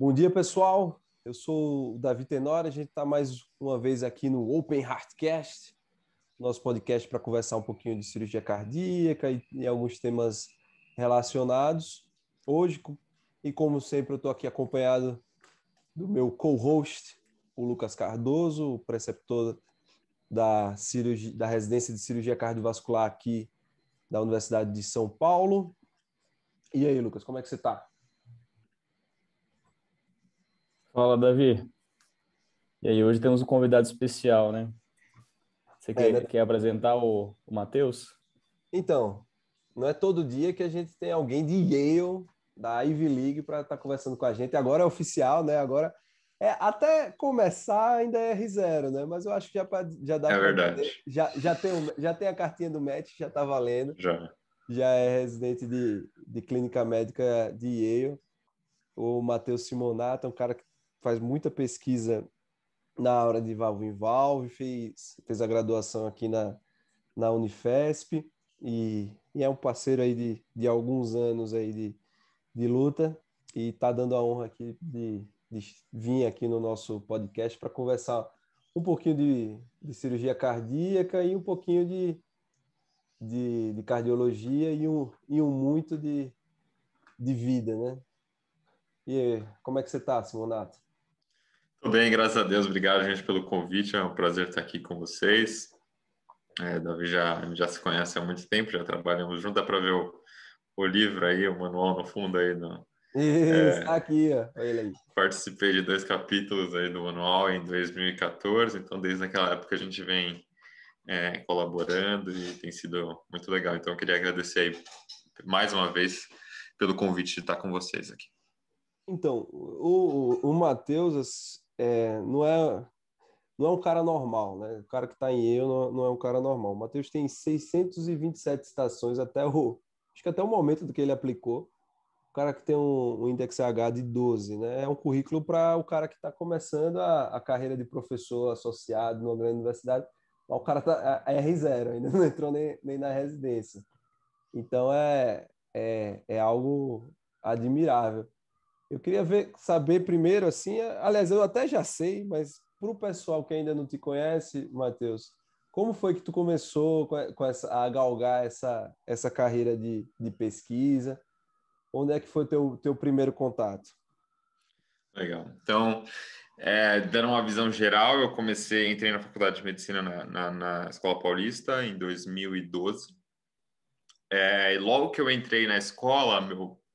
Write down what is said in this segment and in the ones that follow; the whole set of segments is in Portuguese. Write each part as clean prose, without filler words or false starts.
Bom dia, pessoal. Eu sou o Davi Tenório. A gente está mais uma vez aqui no Open Heartcast, nosso podcast para conversar um pouquinho de cirurgia cardíaca e alguns temas relacionados. Hoje, e como sempre, eu estou aqui acompanhado do meu co-host, o Lucas Cardoso, o preceptor da residência de cirurgia cardiovascular aqui da Universidade de São Paulo. E aí, Lucas, como é que você está? Fala, Davi. E aí, hoje temos um convidado especial, né? Você Né? quer apresentar o Matheus? Então, não é todo dia que a gente tem alguém de Yale, da Ivy League, para estar conversando com a gente. Agora é oficial, né? Agora, até começar ainda é R0, né? Mas eu acho que já dá É para verdade. dizer. Já tem a cartinha do match, já está valendo. Já. Já é residente de clínica médica de Yale. O Matheus Simonato é um cara que faz muita pesquisa na área de valve em valve, fez a graduação aqui na Unifesp e é um parceiro aí de alguns anos aí de luta e está dando a honra aqui de vir aqui no nosso podcast para conversar um pouquinho de cirurgia cardíaca e um pouquinho de cardiologia e um muito de vida, né? E como é que você está, Simonato? Tudo bem, graças a Deus. Obrigado, gente, pelo convite. É um prazer estar aqui com vocês. Davi já se conhece há muito tempo, já trabalhamos juntos. Dá para ver o livro aí, o manual no fundo aí. Isso, tá aqui, ó. Olha ele aí. Participei de 2 capítulos aí do manual em 2014, então desde aquela época a gente vem colaborando e tem sido muito legal. Então eu queria agradecer aí mais uma vez pelo convite de estar com vocês aqui. Então, o Matheus não é um cara normal, né? O cara que está em Yale não é um cara normal. O Matheus tem 627 citações acho que até o momento do que ele aplicou. O cara que tem um índice H de 12, né? É um currículo para o cara que está começando a carreira de professor associado numa grande universidade. Mas o cara tá R0, ainda não entrou nem na residência. Então é algo admirável. Eu queria saber primeiro, assim, aliás, eu até já sei, mas para o pessoal que ainda não te conhece, Matheus, como foi que tu começou a galgar essa carreira de pesquisa? Onde é que foi teu primeiro contato? Legal. Então, dando uma visão geral, entrei na Faculdade de Medicina na Escola Paulista em 2012. E logo que eu entrei na escola,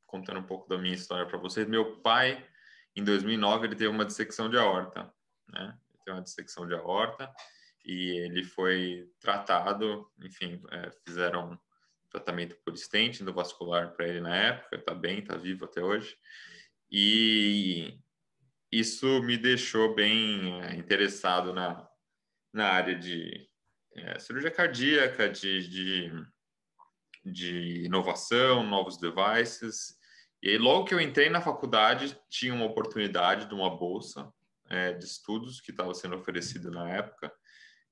contando um pouco da minha história para vocês, meu pai, em 2009, ele teve uma dissecção de aorta, né? Ele teve uma dissecção de aorta e ele foi tratado, enfim, fizeram tratamento por stent endovascular para ele na época, está bem, está vivo até hoje. E isso me deixou bem interessado na área de cirurgia cardíaca, de inovação, novos devices. E aí, logo que eu entrei na faculdade, tinha uma oportunidade de uma bolsa de estudos que estava sendo oferecida na época,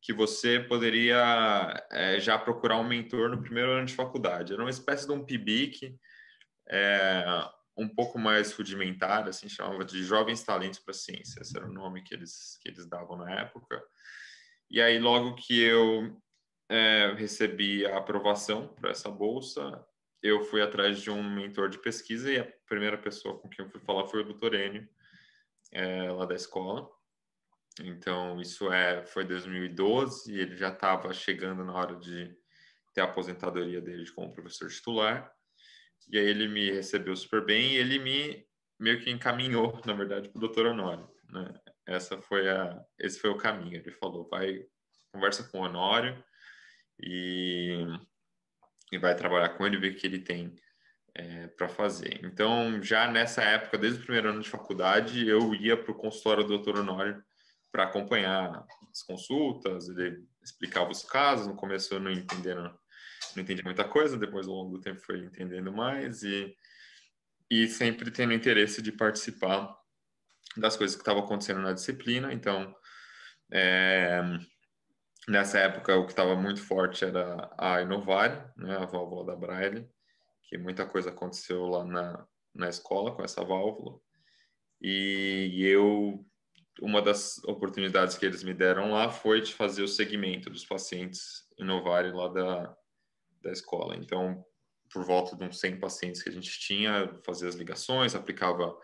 que você poderia já procurar um mentor no primeiro ano de faculdade. Era uma espécie de um PIBIC, um pouco mais rudimentar, assim, chamava de Jovens Talentos para a Ciência. Esse era o nome que eles davam na época. E aí, logo que eu recebi a aprovação para essa bolsa, eu fui atrás de um mentor de pesquisa e a primeira pessoa com quem eu fui falar foi o Dr. Enio, lá da escola. Então, isso foi 2012 e ele já estava chegando na hora de ter a aposentadoria dele como professor titular. E aí ele me recebeu super bem e ele meio que encaminhou, na verdade, para o Dr. Honório, né? Esse foi o caminho. Ele falou, conversa com o Honório e vai trabalhar com ele, ver o que ele tem para fazer. Então, já nessa época, desde o primeiro ano de faculdade, eu ia para o consultório do Dr. Honório para acompanhar as consultas, ele explicava os casos. No começo eu não entendia muita coisa, depois ao longo do tempo foi entendendo mais e sempre tendo interesse de participar das coisas que estavam acontecendo na disciplina. Então, nessa época, o que estava muito forte era a Inovare, né, a válvula da Braille, que muita coisa aconteceu lá na escola com essa válvula. Uma das oportunidades que eles me deram lá foi de fazer o segmento dos pacientes inovarem lá da escola. Então, por volta de uns 100 pacientes que a gente tinha, fazia as ligações, aplicava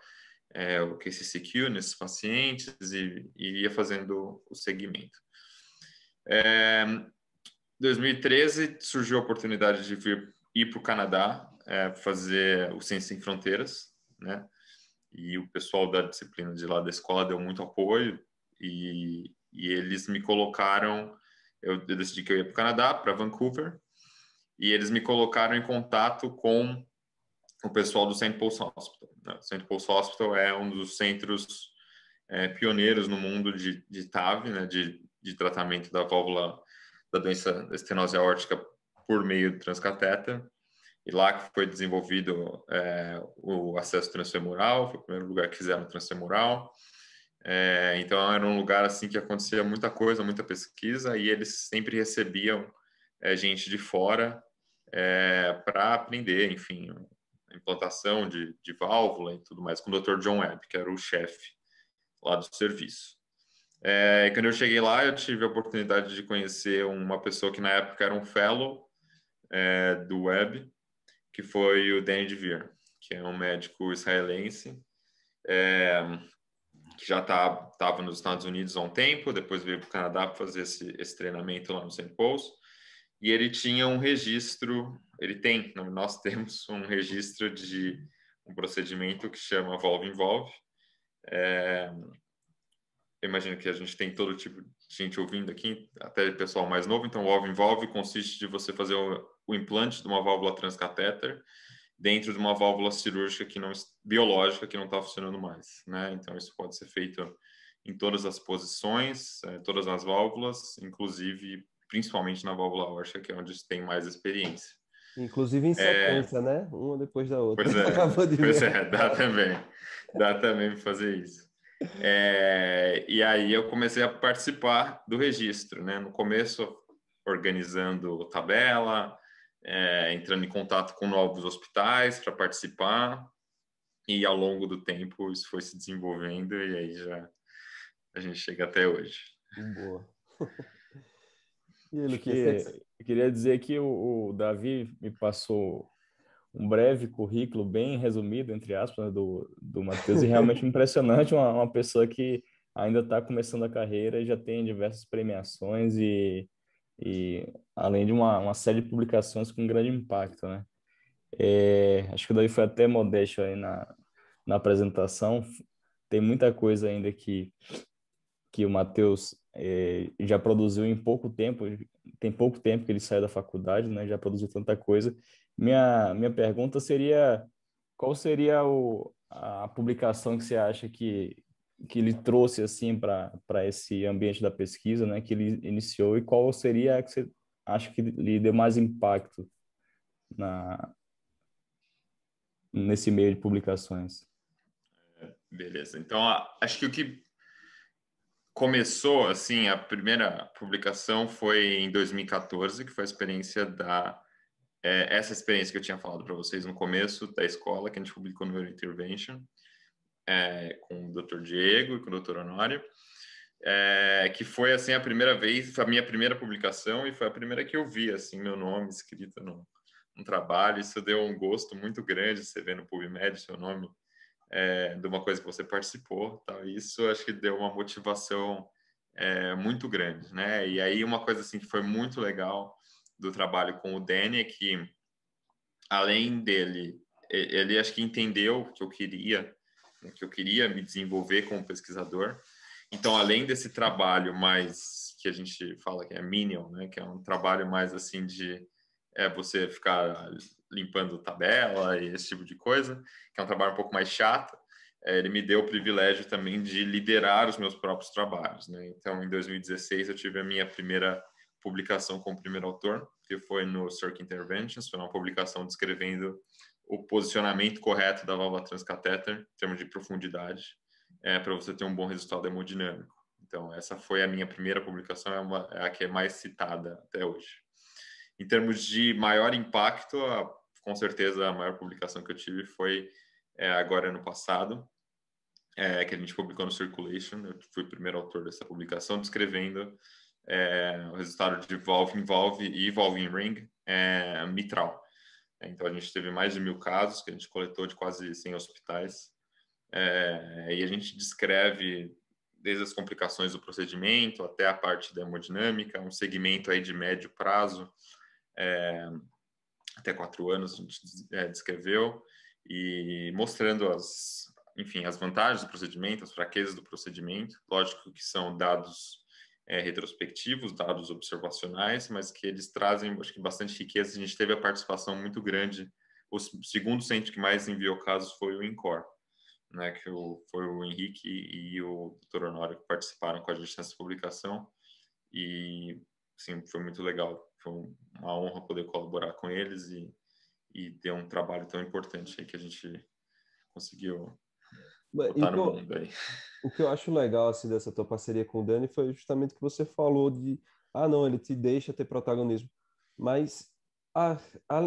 o KCCQ nesses pacientes e ia fazendo o segmento. Em 2013 surgiu a oportunidade de ir para o Canadá fazer o Ciências Sem Fronteiras, né? E o pessoal da disciplina de lá da escola deu muito apoio e eles me colocaram, eu decidi que eu ia para o Canadá, para Vancouver, e eles me colocaram em contato com o pessoal do St. Paul's Hospital. O St. Paul's Hospital é um dos centros pioneiros no mundo de TAV, né, de tratamento da válvula da doença da estenose aórtica por meio do transcatéter. E lá que foi desenvolvido o acesso transfemoral, foi o primeiro lugar que fizeram transfemoral. Então, era um lugar assim que acontecia muita coisa, muita pesquisa, e eles sempre recebiam gente de fora para aprender, enfim, a implantação de válvula e tudo mais, com o Dr. John Webb, que era o chefe lá do serviço. E quando eu cheguei lá, eu tive a oportunidade de conhecer uma pessoa que na época era um fellow do Webb, que foi o Danny DeVere, que é um médico israelense, que já estava nos Estados Unidos há um tempo, depois veio para o Canadá para fazer esse treinamento lá no St. Paul's, e ele tinha um registro, nós temos um registro de um procedimento que chama Valve-Involve. Eu imagino que a gente tem todo tipo de gente ouvindo aqui, até pessoal mais novo. Então, o Valve-Involve consiste de você fazer o implante de uma válvula transcatéter dentro de uma válvula cirúrgica biológica que não está funcionando mais, né? Então, isso pode ser feito em todas as posições, todas as válvulas, inclusive, principalmente na válvula aórtica, que é onde tem mais experiência. Inclusive em sequência, né? Uma depois da outra. Pois dá também para fazer isso. E aí eu comecei a participar do registro, né? No começo, organizando tabela, entrando em contato com novos hospitais para participar, e ao longo do tempo isso foi se desenvolvendo e aí já a gente chega até hoje. Boa. E aí, Luquinhas? Eu queria dizer que o Davi me passou um breve currículo bem resumido, entre aspas, né, do Matheus, e realmente impressionante, uma pessoa que ainda está começando a carreira e já tem diversas premiações e além de uma série de publicações com grande impacto, né? Acho que o Davi foi até modesto aí na apresentação. Tem muita coisa ainda que o Matheus já produziu em pouco tempo. Tem pouco tempo que ele saiu da faculdade, né? Já produziu tanta coisa. Minha pergunta seria, qual seria a publicação que você acha que ele trouxe assim para esse ambiente da pesquisa, né? Que ele iniciou, e qual seria a que você acha que lhe deu mais impacto nesse meio de publicações? Beleza. Então, acho que o que começou, assim, a primeira publicação foi em 2014, que foi a experiência essa experiência que eu tinha falado para vocês no começo da escola, que a gente publicou no Neurointervention, com o Dr. Diego e com o Dr. Honório, que foi, assim, a primeira vez, foi a minha primeira publicação e foi a primeira que eu vi, assim, meu nome escrito no trabalho. Isso deu um gosto muito grande, você vê no PubMed seu nome, de uma coisa que você participou, tá? Isso acho que deu uma motivação muito grande, né? E aí uma coisa assim que foi muito legal do trabalho com o Danny é que, além dele, ele acho que entendeu que eu queria me desenvolver como pesquisador. Então, além desse trabalho mais que a gente fala que é menial, né? Que é um trabalho mais assim de você ficar limpando tabela e esse tipo de coisa, que é um trabalho um pouco mais chato, ele me deu o privilégio também de liderar os meus próprios trabalhos, né? Então, em 2016, eu tive a minha primeira publicação como primeiro autor, que foi no Circ Interventions, foi uma publicação descrevendo o posicionamento correto da válvula transcatéter, em termos de profundidade, para você ter um bom resultado hemodinâmico. Então, essa foi a minha primeira publicação, é a que é mais citada até hoje. Em termos de maior impacto, com certeza a maior publicação que eu tive foi agora ano passado, que a gente publicou no Circulation. Eu fui o primeiro autor dessa publicação, descrevendo o resultado de Valve e Valve Ring mitral. Então, a gente teve mais de 1.000 casos que a gente coletou de quase 100 hospitais. E a gente descreve desde as complicações do procedimento até a parte da hemodinâmica, um segmento aí de médio prazo, até 4 anos a gente descreveu, e mostrando as vantagens do procedimento, as fraquezas do procedimento. Lógico que são dados retrospectivos, dados observacionais, mas que eles trazem, acho que, bastante riqueza. A gente teve a participação muito grande. O segundo centro que mais enviou casos foi o INCOR, né, foi o Henrique e o Dr. Honório que participaram com a gente nessa publicação, e sim, foi muito legal. Foi uma honra poder colaborar com eles e ter um trabalho tão importante aí que a gente conseguiu botar no mundo aí. O que eu acho legal assim dessa tua parceria com o Dani foi justamente o que você falou de, não, ele te deixa ter protagonismo, mas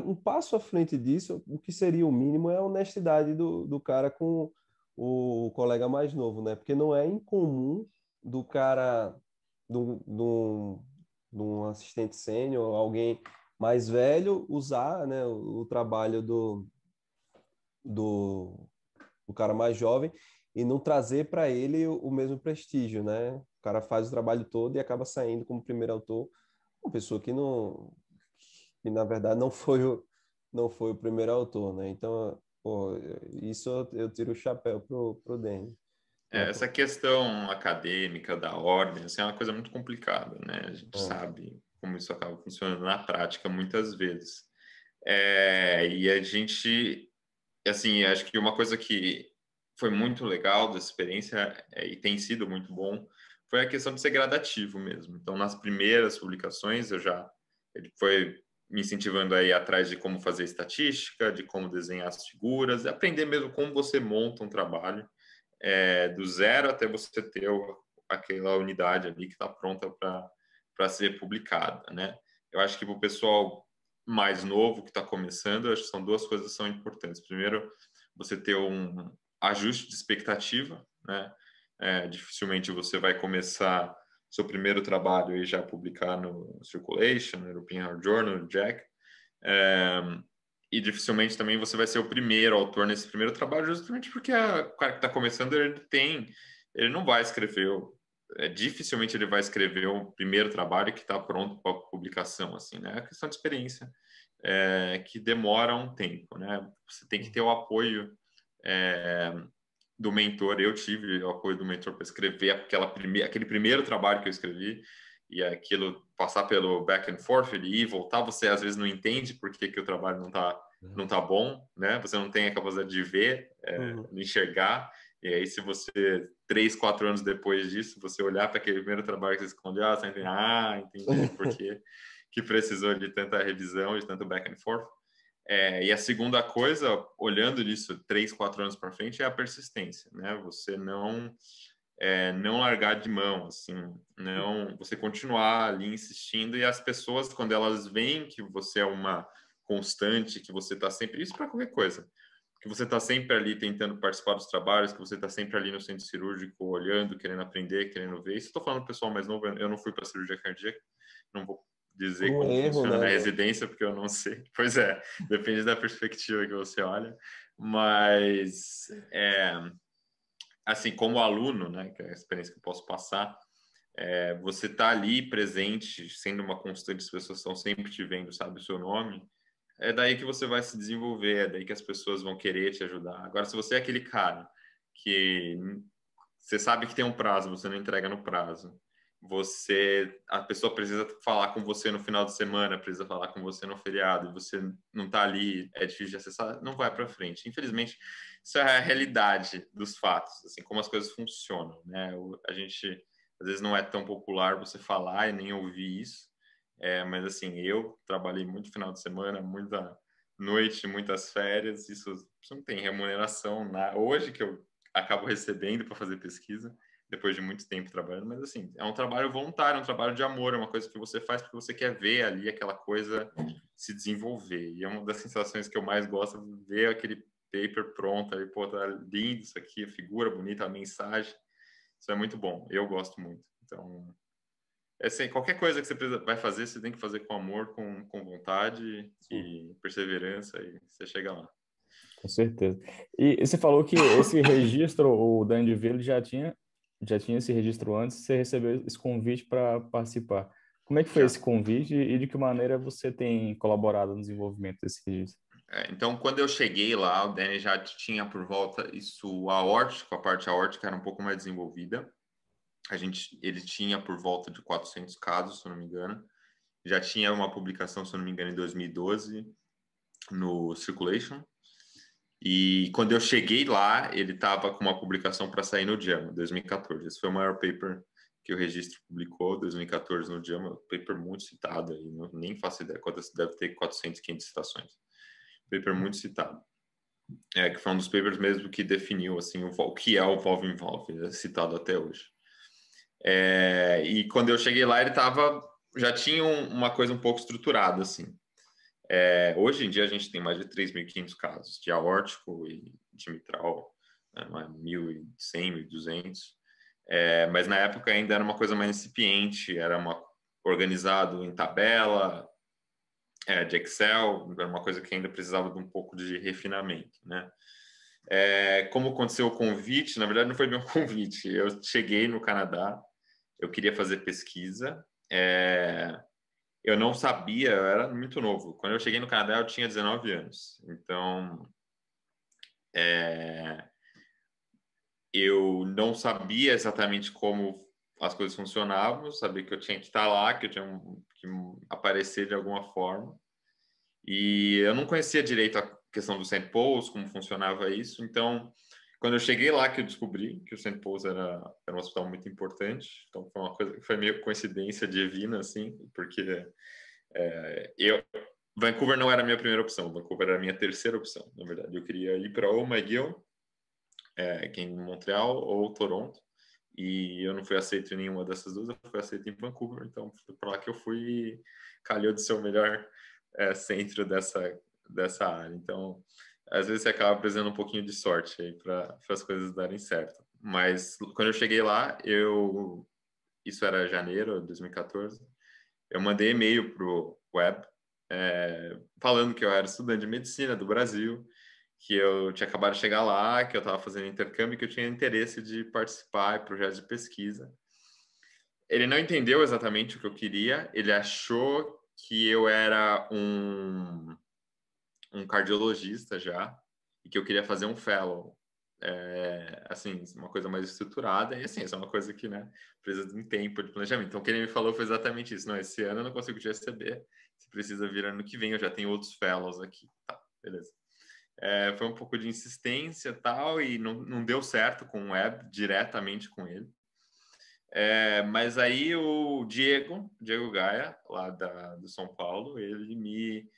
um passo à frente disso, o que seria o mínimo é a honestidade do cara com o colega mais novo, né? Porque não é incomum do cara, de um assistente sênior, alguém mais velho, usar, né, o trabalho do cara mais jovem e não trazer para ele o mesmo prestígio, né? O cara faz o trabalho todo e acaba saindo como primeiro autor, uma pessoa que na verdade não foi o primeiro autor, né? Então, pô, isso eu tiro o chapéu pro Danny. Essa questão acadêmica da ordem, assim, é uma coisa muito complicada, né? A gente sabe como isso acaba funcionando na prática muitas vezes. E a gente, assim, acho que uma coisa que foi muito legal dessa experiência e tem sido muito bom foi a questão de ser gradativo mesmo. Então, nas primeiras publicações, ele foi me incentivando a ir atrás de como fazer estatística, de como desenhar as figuras, aprender mesmo como você monta um trabalho do zero até você ter aquela unidade ali que está pronta para ser publicada, né? Eu acho que para o pessoal mais novo que está começando, acho que são duas coisas que são importantes. Primeiro, você ter um ajuste de expectativa, né? Dificilmente você vai começar seu primeiro trabalho e já publicar no Circulation, no European Heart Journal, no JACC. E dificilmente também você vai ser o primeiro autor nesse primeiro trabalho, justamente porque o cara que está começando, ele não vai escrever, dificilmente ele vai escrever o primeiro trabalho que está pronto para publicação, assim, né? É uma questão de experiência que demora um tempo, né? Você tem que ter o apoio do mentor. Eu tive o apoio do mentor para escrever aquele primeiro trabalho que eu escrevi, e aquilo passar pelo back and forth, ele ir e voltar, você às vezes não entende por que o trabalho não tá bom, né? Você não tem a capacidade de ver, de enxergar, e aí se você 3, 4 anos depois disso, você olhar para aquele primeiro trabalho que você escondeu, você entende, entendi por que precisou de tanta revisão, de tanto back and forth. E a segunda coisa, olhando isso 3, 4 anos para frente, é a persistência, né? Você não largar de mão, assim, não, você continuar ali insistindo, e as pessoas, quando elas veem que você é uma constante, que você está sempre, isso para qualquer coisa, que você está sempre ali tentando participar dos trabalhos, que você está sempre ali no centro cirúrgico, olhando, querendo aprender, querendo ver. Isso estou falando do pessoal mais novo, eu não fui para cirurgia cardíaca, não vou dizer Por um como erro, funciona né? na residência, porque eu não sei. Pois é, depende da perspectiva que você olha, mas assim, como aluno, né, que é a experiência que eu posso passar, você tá ali presente, sendo uma constante, as pessoas estão sempre te vendo, sabe o seu nome, é daí que você vai se desenvolver, é daí que as pessoas vão querer te ajudar. Agora, se você é aquele cara que você sabe que tem um prazo, você não entrega no prazo, a pessoa precisa falar com você no final de semana, precisa falar com você no feriado, e você não está ali, é difícil de acessar, não vai para frente. Infelizmente, isso é a realidade dos fatos, assim, como as coisas funcionam, né? A gente, às vezes, não é tão popular você falar e nem ouvir isso, mas, assim, eu trabalhei muito final de semana, muita noite, muitas férias, isso não tem remuneração. Hoje que eu acabo recebendo para fazer pesquisa, depois de muito tempo trabalhando, mas assim, é um trabalho voluntário, é um trabalho de amor, é uma coisa que você faz porque você quer ver ali aquela coisa se desenvolver, e é uma das sensações que eu mais gosto, ver aquele paper pronta, e, pô, tá lindo isso aqui, a figura bonita, a mensagem. Isso é muito bom, eu gosto muito. Então, assim, qualquer coisa que você vai fazer, você tem que fazer com amor, com vontade e perseverança, e você chega lá. Com certeza. E você falou que esse registro, o Dan de Vila já tinha esse registro antes, você recebeu esse convite para participar. Como é que foi Já. esse convite e de que maneira você tem colaborado no desenvolvimento desse registro? Então, quando eu cheguei lá, o Danny já tinha por volta isso, a parte aórtica era um pouco mais desenvolvida. Ele tinha por volta de 400 casos, se eu não me engano. Já tinha uma publicação, se eu não me engano, em 2012 no Circulation. E quando eu cheguei lá, ele estava com uma publicação para sair no JAMA, 2014. Esse foi o maior paper que o registro publicou, 2014 no JAMA, paper muito citado, aí, nem faço ideia quantas, deve ter 400, 500 citações. Paper muito citado. Que foi um dos papers mesmo que definiu assim, o que é o Valve-in-Valve, citado até hoje. E quando eu cheguei lá, já tinha uma coisa um pouco estruturada, assim. Hoje em dia a gente tem mais de 3.500 casos de aórtico e de mitral, 1.100, 1.200. Mas na época ainda era uma coisa mais incipiente, organizado em tabela, de Excel, era uma coisa que ainda precisava de um pouco de refinamento, né? Como aconteceu o convite, na verdade não foi meu convite, eu cheguei no Canadá, eu queria fazer pesquisa, eu não sabia, eu era muito novo. Quando eu cheguei no Canadá, eu tinha 19 anos. Então, eu não sabia exatamente como as coisas funcionavam, sabia que eu tinha que estar lá, que eu tinha que aparecer de alguma forma. E eu não conhecia direito a questão do St. Paul's, como funcionava isso. Então, quando eu cheguei lá, que eu descobri que o St. Paul's era um hospital muito importante. Então, foi uma coisa que foi meio coincidência divina, assim, porque Vancouver não era a minha primeira opção, Vancouver era a minha terceira opção, na verdade. Eu queria ir para ou McGill, aqui em Montreal, ou Toronto, e eu não fui aceito em nenhuma dessas duas, eu fui aceito em Vancouver, então foi para lá que eu fui e calhou de ser o melhor centro dessa área. Então, às vezes você acaba precisando um pouquinho de sorte aí para as coisas darem certo. Mas quando eu cheguei lá, isso era janeiro de 2014, eu mandei e-mail pro Web, falando que eu era estudante de medicina do Brasil, que eu tinha acabado de chegar lá, que eu estava fazendo intercâmbio, que eu tinha interesse de participar em projetos de pesquisa. Ele não entendeu exatamente o que eu queria, ele achou que eu era um cardiologista já, e que eu queria fazer um fellow. Assim, uma coisa mais estruturada, e assim, isso é uma coisa que, né, precisa de um tempo de planejamento. Então, o que ele me falou foi exatamente isso. Não, esse ano eu não consigo te receber, você precisa vir ano que vem, eu já tenho outros fellows aqui. Tá, beleza. Foi um pouco de insistência e tal, e não deu certo com o Web, diretamente com ele. Mas aí o Diego Gaia, lá do São Paulo, ele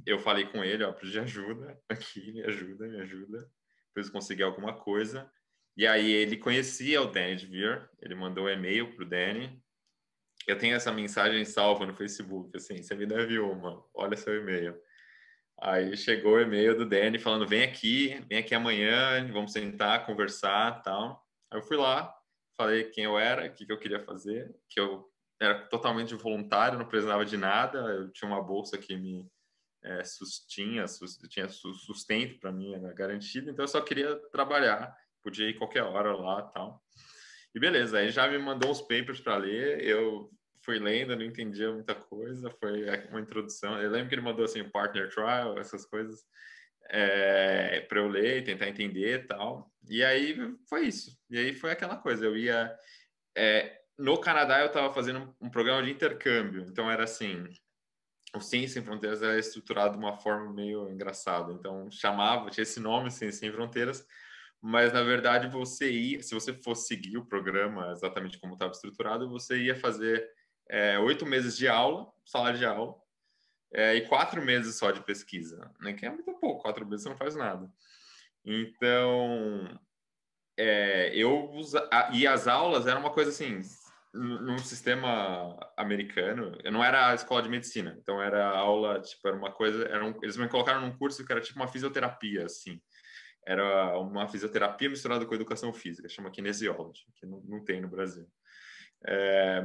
eu falei com ele, ó, preciso de ajuda aqui, me ajuda, preciso conseguir alguma coisa. E aí ele conhecia o Danny Dvir, ele mandou um e-mail pro Danny. Eu tenho essa mensagem salva no Facebook, assim, você me deve uma, olha seu e-mail. Aí chegou o e-mail do Danny falando, vem aqui amanhã, vamos sentar, conversar, tal. Aí eu fui lá, falei quem eu era, o que eu queria fazer, que eu era totalmente voluntário, não precisava de nada, eu tinha uma bolsa que me tinha sustento para mim, era garantido, então eu só queria trabalhar, podia ir qualquer hora lá, tal. E beleza, aí já me mandou uns papers para ler, eu fui lendo, não entendia muita coisa, foi uma introdução. Eu lembro que ele mandou assim, partner trial, essas coisas, para eu ler e tentar entender e tal. E aí foi isso. E aí foi aquela coisa, eu ia... no Canadá eu estava fazendo um programa de intercâmbio, então era assim, o Ciência Sem Fronteiras era estruturado de uma forma meio engraçada, então tinha esse nome, Ciência Sem Fronteiras, mas na verdade se você fosse seguir o programa exatamente como estava estruturado, você ia fazer 8 meses de aula, salário de aula, e 4 meses só de pesquisa, né? Que é muito pouco, 4 meses você não faz nada. Então, e as aulas eram uma coisa assim, num sistema americano, eu não era a escola de medicina, então era aula, tipo, era uma coisa, eles me colocaram num curso que era tipo uma fisioterapia, assim. Era uma fisioterapia misturada com educação física, chama kinesiology, que não tem no Brasil.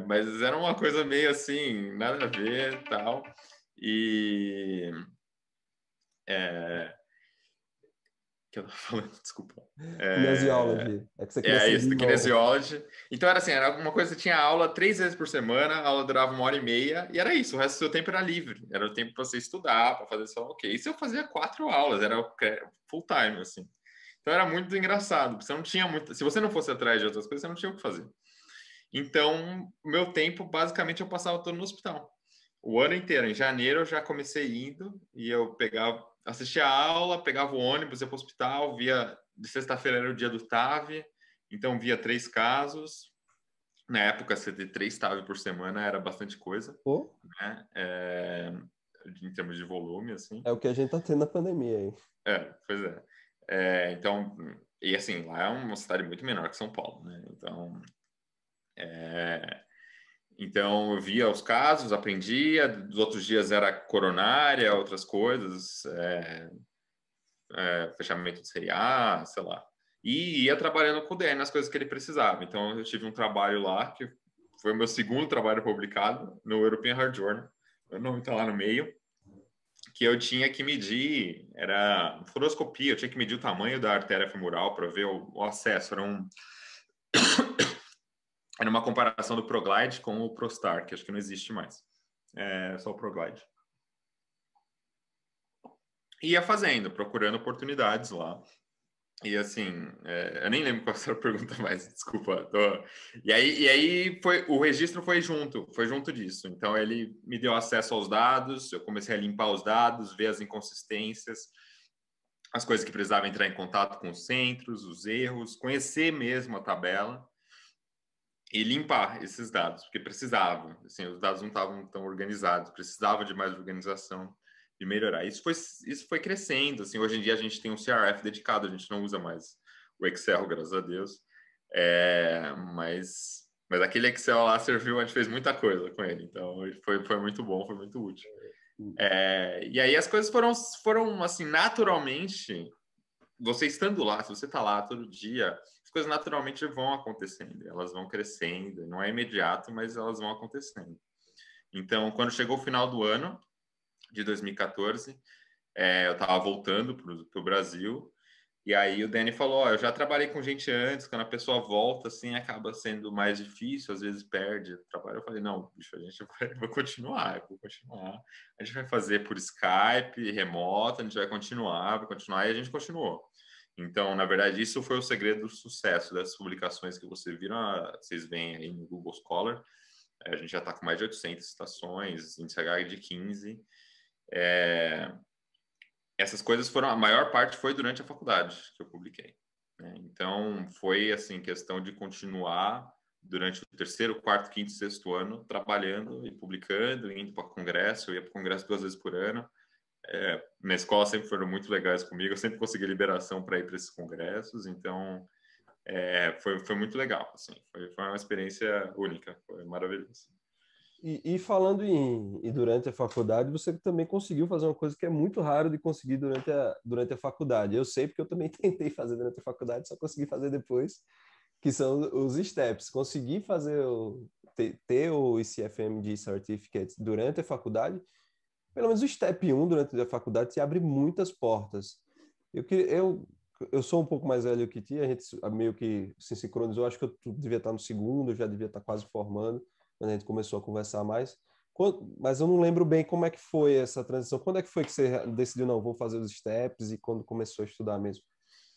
Mas era uma coisa meio assim, nada a ver, tal. E que eu tava falando, desculpa. Kinesiology. É que você queria Isso, seguir do no... Kinesiology. Então era assim, era alguma coisa, tinha aula 3 vezes por semana, a aula durava 1h30, e era isso, o resto do seu tempo era livre. Era o tempo para você estudar, para fazer só, ok. Isso eu fazia 4 aulas, era full time, assim. Então era muito engraçado, você não tinha muito... Se você não fosse atrás de outras coisas, você não tinha o que fazer. Então, meu tempo, basicamente, eu passava todo no hospital. O ano inteiro. Em janeiro eu já comecei indo, e eu assistia a aula, pegava o ônibus, ia para o hospital, via... De sexta-feira era o dia do TAV, então via 3 casos. Na época, você ter 3 TAV por semana era bastante coisa, Pô, né? Em termos de volume, assim. é o que a gente tá tendo na pandemia aí. Pois é. Então, e assim, lá é uma cidade muito menor que São Paulo, né? Então eu via os casos, aprendia. Dos outros dias era coronária, outras coisas, fechamento de CA, sei lá. E ia trabalhando com o DN nas coisas que ele precisava. Então eu tive um trabalho lá, que foi o meu segundo trabalho publicado, no European Heart Journal. O nome está lá no meio. Que eu tinha que medir, era fluoroscopia, eu tinha que medir o tamanho da artéria femoral para ver o acesso. Era uma comparação do Proglide com o Prostar, que acho que não existe mais. Só o Proglide. Ia fazendo, procurando oportunidades lá. E assim, eu nem lembro qual era a pergunta mais, desculpa. E aí o registro foi junto disso. Então ele me deu acesso aos dados, eu comecei a limpar os dados, ver as inconsistências, as coisas que precisava entrar em contato com os centros, os erros, conhecer mesmo a tabela e limpar esses dados, porque precisava. Assim, os dados não estavam tão organizados, precisava de mais organização, de melhorar. Isso foi crescendo. Assim, hoje em dia a gente tem um CRF dedicado, a gente não usa mais o Excel, graças a Deus. Mas aquele Excel lá serviu, a gente fez muita coisa com ele. Então foi muito bom, foi muito útil. E aí as coisas foram assim, naturalmente, você estando lá, se você está lá todo dia, as coisas naturalmente vão acontecendo, elas vão crescendo, não é imediato, mas elas vão acontecendo. Então, quando chegou o final do ano de 2014, eu estava voltando para o Brasil, e aí o Danny falou, eu já trabalhei com gente antes, quando a pessoa volta, assim, acaba sendo mais difícil, às vezes perde o trabalho. Eu falei, não, bicho, a gente vai continuar, eu vou continuar. A gente vai fazer por Skype, remoto, a gente vai continuar, e a gente continuou. Então, na verdade, isso foi o segredo do sucesso dessas publicações que vocês veem aí no Google Scholar. A gente já está com mais de 800 citações, índice H de 15. Essas coisas a maior parte foi durante a faculdade que eu publiquei, né? Então, foi, assim, questão de continuar durante o terceiro, quarto, quinto, sexto ano, trabalhando e publicando, indo para congresso. Eu ia para o congresso 2 vezes por ano. Na escola sempre foram muito legais comigo, eu sempre consegui liberação para ir para esses congressos, então foi muito legal, assim, foi uma experiência única, foi maravilhoso. E falando em durante a faculdade, você também conseguiu fazer uma coisa que é muito raro de conseguir durante a faculdade. Eu sei porque eu também tentei fazer durante a faculdade, só consegui fazer depois, que são os steps. Consegui ter o ICFMG Certificate durante a faculdade, pelo menos o step 1 durante a faculdade te abre muitas portas. Eu sou um pouco mais velho que ti, a gente meio que se sincronizou, acho que eu devia estar no segundo, eu já devia estar quase formando, quando a gente começou a conversar mais. Mas eu não lembro bem como é que foi essa transição. Quando é que foi que você decidiu, não, vou fazer os steps, e quando começou a estudar mesmo?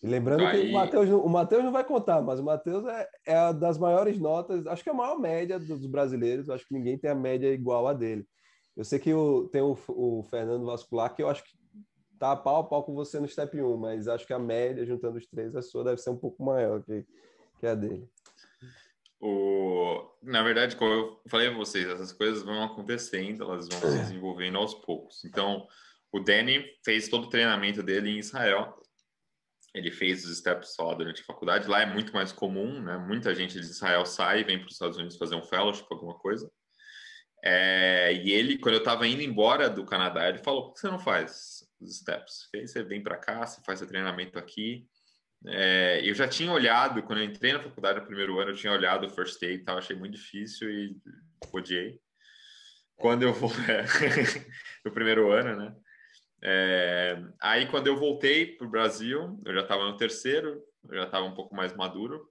E lembrando Então, que o Matheus não vai contar, mas o Matheus é a das maiores notas, acho que é a maior média dos brasileiros, acho que ninguém tem a média igual a dele. Eu sei que tem o Fernando Vascular, que eu acho que tá pau a pau com você no Step 1, mas acho que a média, juntando os três, a sua deve ser um pouco maior que a dele. Na verdade, como eu falei para vocês, essas coisas vão acontecendo, elas vão se desenvolvendo aos poucos. Então, o Danny fez todo o treinamento dele em Israel. Ele fez os steps só durante a faculdade. Lá é muito mais comum, né? Muita gente de Israel sai e vem para os Estados Unidos fazer um fellowship, alguma coisa. E ele, quando eu estava indo embora do Canadá, ele falou: por que você não faz os steps? Você vem para cá, você faz seu treinamento aqui. Eu já tinha olhado, quando eu entrei na faculdade no primeiro ano, eu tinha olhado o First Aid e tal, achei muito difícil e odiei. Quando eu vou... no primeiro ano, né? Aí, quando eu voltei para o Brasil, eu já estava no terceiro, eu já estava um pouco mais maduro.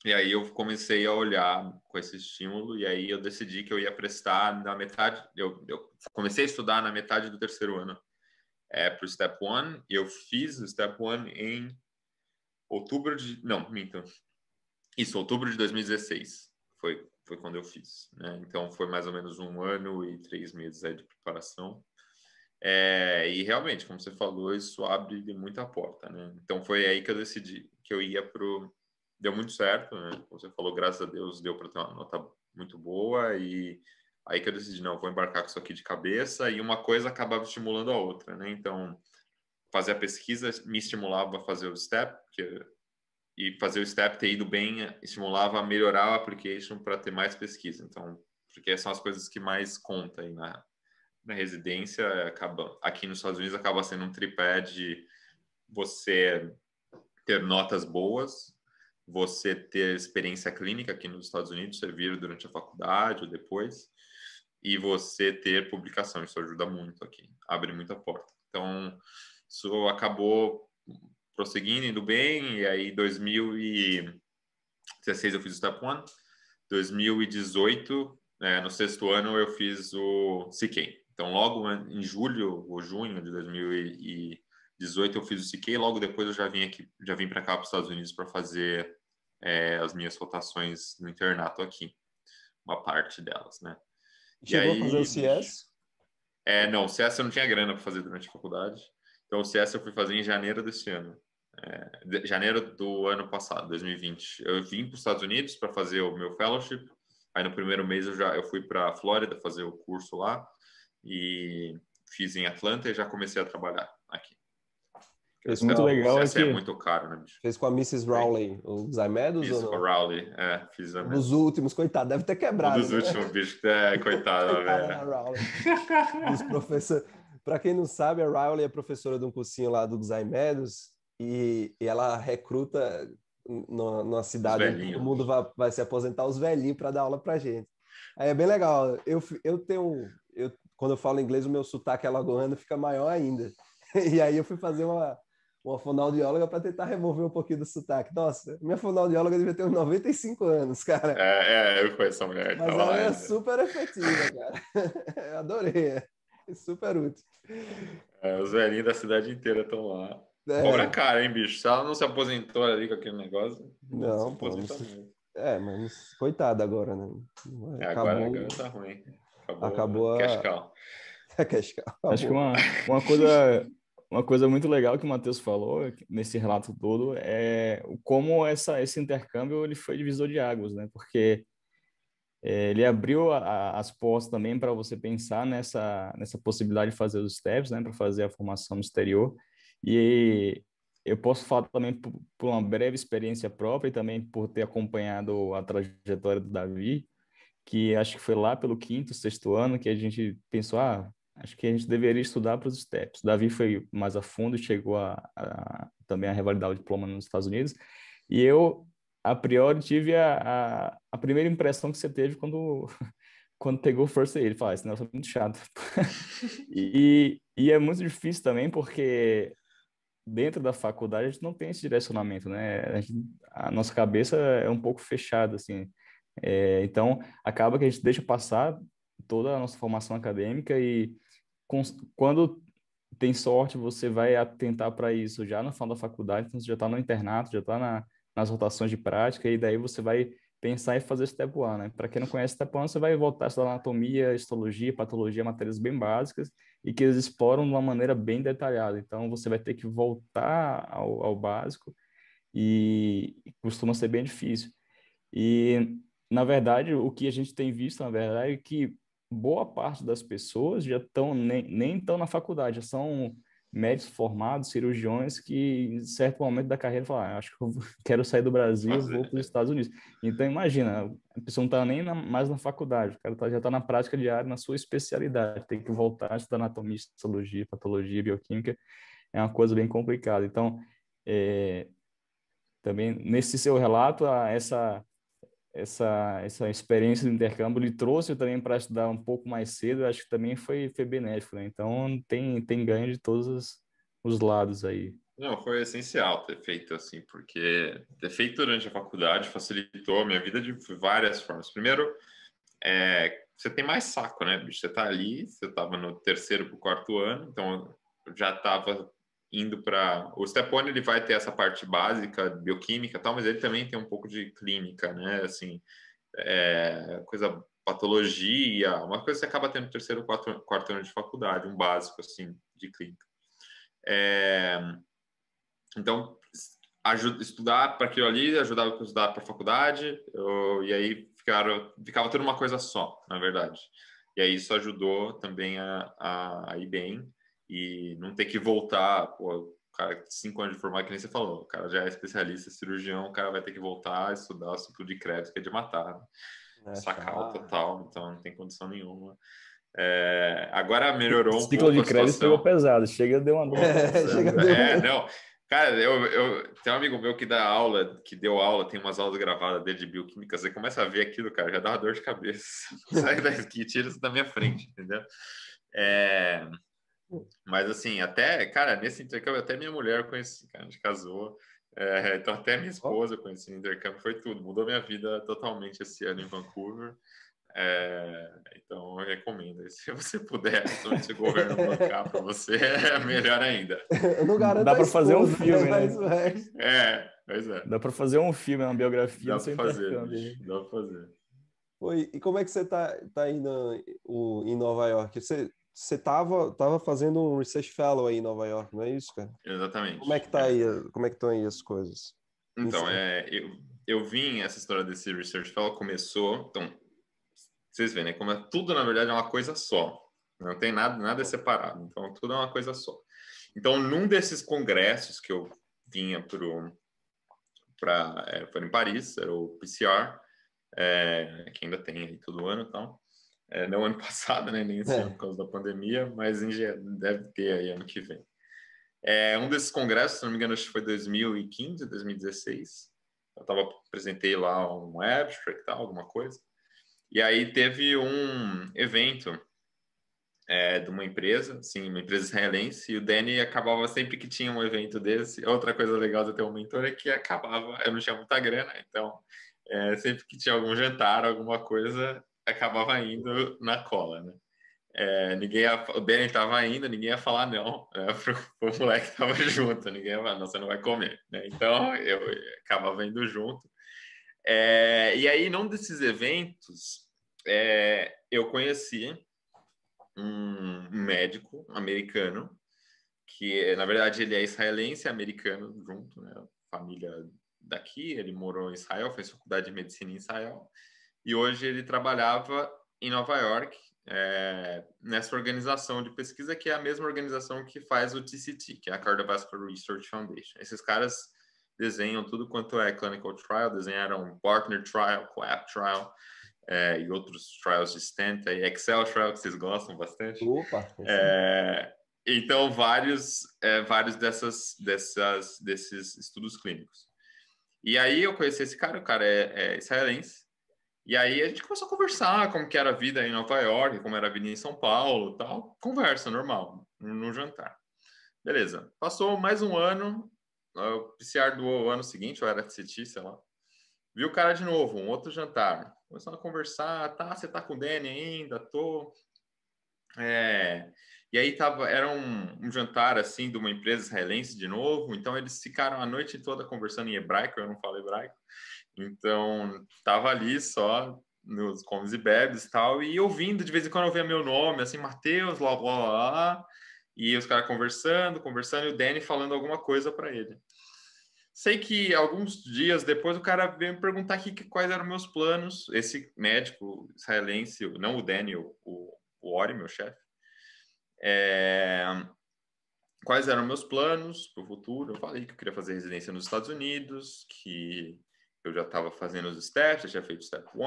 E aí eu comecei a olhar com esse estímulo e aí eu decidi que eu ia prestar na metade... Eu comecei a estudar na metade do terceiro ano para o Step 1. E eu fiz o Step 1 em outubro de... Não, minto. Isso, outubro de 2016. Foi quando eu fiz, né? Então, foi mais ou menos 1 ano e 3 meses aí de preparação. E realmente, como você falou, isso abre muita porta, né? Então, foi aí que eu decidi que eu ia pro... Deu muito certo, né? Como você falou, graças a Deus, deu para ter uma nota muito boa. E aí que eu decidi, não, vou embarcar com isso aqui de cabeça. E uma coisa acabava estimulando a outra, né? Então, fazer a pesquisa me estimulava a fazer o STEP, e fazer o STEP ter ido bem estimulava a melhorar o application para ter mais pesquisa. Então, porque são as coisas que mais contam aí na residência. Aqui nos Estados Unidos acaba sendo um tripé de você ter notas boas, você ter experiência clínica aqui nos Estados Unidos, você vir durante a faculdade ou depois, e você ter publicação. Isso ajuda muito aqui, abre muita porta. Então, isso acabou prosseguindo, indo bem, e aí 2016 eu fiz o Step 1, 2018, no sexto ano, eu fiz o CK. Então, logo em julho ou junho de 2018 eu fiz o CK, logo depois eu já vim para cá para os Estados Unidos para fazer as minhas rotações no internato aqui, uma parte delas, né? Chegou a fazer o CS? Não, o CS eu não tinha grana para fazer durante a faculdade. Então, o CS eu fui fazer em janeiro desse ano. Janeiro do ano passado, 2020. Eu vim para os Estados Unidos para fazer o meu fellowship. Aí, no primeiro mês, eu fui para a Flórida fazer o curso lá. E fiz em Atlanta e já comecei a trabalhar aqui. Isso muito legal o CS é muito caro, né, bicho? Fez com a Mrs. Rowley, o Zymedos ou Fiz não? com a Rowley, fiz Um dos últimos, coitado, deve ter quebrado. Um dos últimos, bicho, coitado, velho. Dos professores. Para quem não sabe, a Rowley é professora de um cursinho lá do Zymedos e ela recruta numa cidade onde todo mundo vai se aposentar, os velhinhos para dar aula pra gente. Aí é bem legal. Quando eu falo inglês, o meu sotaque alagoano fica maior ainda. E aí eu fui fazer uma fonoaudióloga para tentar remover um pouquinho do sotaque. Nossa, minha fonoaudióloga devia ter uns 95 anos, cara. Eu conheço a mulher. Mas ela é super efetiva, cara. Eu adorei. É super útil. Os velhinhos da cidade inteira estão lá. Cobra cara, hein, bicho? Se ela não se aposentou ali com aquele negócio, não se aposenta mesmo. Mas coitada agora, né? Agora tá ruim. Acabou cash cow. Acho que uma coisa muito legal que o Matheus falou nesse relato todo é como esse intercâmbio ele foi divisor de águas, né? Porque ele abriu as portas também para você pensar nessa possibilidade de fazer os steps, né? Para fazer a formação no exterior. E eu posso falar também por uma breve experiência própria e também por ter acompanhado a trajetória do Davi, que acho que foi lá pelo quinto, sexto ano que a gente pensou, acho que a gente deveria estudar para os steps. Davi foi mais a fundo e chegou também a revalidar o diploma nos Estados Unidos. E eu, a priori, tive a primeira impressão que você teve quando pegou o First Aid. Ele falou, esse negócio é muito chato. e é muito difícil também, porque dentro da faculdade a gente não tem esse direcionamento, né? A nossa cabeça é um pouco fechada, assim. Então, acaba que a gente deixa passar toda a nossa formação acadêmica e quando tem sorte, você vai atentar para isso já no final da faculdade, então você já está no internato, já está nas rotações de prática, e daí você vai pensar em fazer Step 1, né? Para quem não conhece Step 1, você vai voltar a estudar anatomia, histologia, patologia, matérias bem básicas e que eles exploram de uma maneira bem detalhada. Então, você vai ter que voltar ao básico e costuma ser bem difícil. E, na verdade, o que a gente tem visto, na verdade, é que boa parte das pessoas já estão nem estão na faculdade, já são médicos formados, cirurgiões, que em certo momento da carreira falam, acho que eu quero sair do Brasil, vou para os Estados Unidos. Então, imagina, a pessoa não está nem mais na faculdade, o cara já está na prática diária, na sua especialidade, tem que voltar a estudar anatomia, histologia, patologia, bioquímica, é uma coisa bem complicada. Então, também nesse seu relato, essa experiência do intercâmbio lhe trouxe também para estudar um pouco mais cedo, eu acho que também foi benéfico, né? Então, tem ganho de todos os lados aí. Não, foi essencial ter feito assim, porque ter feito durante a faculdade facilitou a minha vida de várias formas. Primeiro, você tem mais saco, né, bicho? Você tá ali, você tava no terceiro pro quarto ano, então eu já tava indo para... O Step One, ele vai ter essa parte básica, bioquímica e tal, mas ele também tem um pouco de clínica, né, assim, coisa, patologia, uma coisa que você acaba tendo no terceiro, quarto ano de faculdade, um básico, assim, de clínica. Então, estudar para aquilo ali, ajudava a estudar para a faculdade, e aí ficava tudo uma coisa só, na verdade. E aí isso ajudou também a ir bem e não ter que voltar, pô, o cara 5 anos de formado, que nem você falou, o cara já é especialista, cirurgião, o cara vai ter que voltar a estudar o ciclo de crédito, que é de matar, né? Sacal total, então não tem condição nenhuma. Agora melhorou um Ciclo pouco de a crédito pegou situação. pesado, chega deu uma dor. Não. Cara, tem um amigo meu que dá aula, que deu aula, tem umas aulas gravadas dele de bioquímica, você começa a ver aquilo, cara, já dá uma dor de cabeça. Sai daqui, tira isso da minha frente, entendeu? Mas assim, até, cara, nesse intercâmbio, até minha mulher eu conheci, cara, a gente casou. Então até minha esposa eu conheci no intercâmbio, foi tudo. Mudou minha vida totalmente esse ano em Vancouver. Então eu recomendo. Se você puder, se o governo bancar para você, é melhor ainda. Eu não garanto Dá a para fazer um esposa, filme, mas né? o resto... Pois é. Dá para fazer um filme, uma biografia Dá do para seu fazer, intercâmbio. bicho. Dá para fazer. Oi, e como é que você tá aí em Nova York? Você tava fazendo um Research Fellow aí em Nova York, não é isso, cara? Como é Exatamente. que tá aí, como é que estão aí as coisas? Então, eu vim, essa história desse Research Fellow começou, então, vocês veem, né? Como tudo, na verdade, é uma coisa só. Não tem nada separado. Então, tudo é uma coisa só. Então, num desses congressos que eu vinha foi em Paris, era o PCR, que ainda tem aí todo ano e tal. Não ano passado, né? Nem esse ano por causa da pandemia, mas deve ter aí ano que vem. Um desses congressos, se não me engano, acho que foi 2015, 2016. Eu apresentei lá um abstract e tal, alguma coisa. E aí teve um evento de uma empresa, assim, uma empresa israelense, e o Danny acabava sempre que tinha um evento desse. Outra coisa legal de ter um mentor é que eu não tinha muita grana, então sempre que tinha algum jantar, alguma coisa, acabava indo na cola, né? O Danny estava indo, ninguém ia falar não, pro moleque que estava junto, ninguém ia falar, não, você não vai comer, né? Então eu acabava indo junto. E aí, num desses eventos, eu conheci um médico americano, que na verdade ele é israelense e americano junto, né? Família daqui, ele morou em Israel, fez faculdade de medicina em Israel, e hoje ele trabalhava em Nova York, nessa organização de pesquisa, que é a mesma organização que faz o TCT, que é a Cardiovascular Research Foundation. Esses caras desenham tudo quanto é clinical trial, desenharam partner trial, co-op trial, e outros trials de stent, aí Excel trial, que vocês gostam bastante. Opa! Então, vários desses estudos clínicos. E aí eu conheci esse cara, o cara é israelense, e aí a gente começou a conversar como que era a vida em Nova York, como era a vida em São Paulo, tal. Conversa normal, no jantar. Beleza. Passou mais um ano, o PCR do ano seguinte, ou era TCT, sei lá. Vi o cara de novo, um outro jantar. Começando a conversar, você tá com o Danny ainda? Tô. E aí era um jantar, assim, de uma empresa israelense de novo, então eles ficaram a noite toda conversando em hebraico, eu não falo hebraico. Então, tava ali só nos comes e bebes e tal, e ouvindo, de vez em quando eu via meu nome, assim, Matheus, lá, lá, lá, e os caras conversando, e o Danny falando alguma coisa para ele. Sei que alguns dias depois o cara veio me perguntar quais eram meus planos, esse médico israelense, não o Danny, o Ori, meu chefe, quais eram meus planos para o futuro. Eu falei que eu queria fazer residência nos Estados Unidos, que eu já estava fazendo os steps, já tinha feito step 1,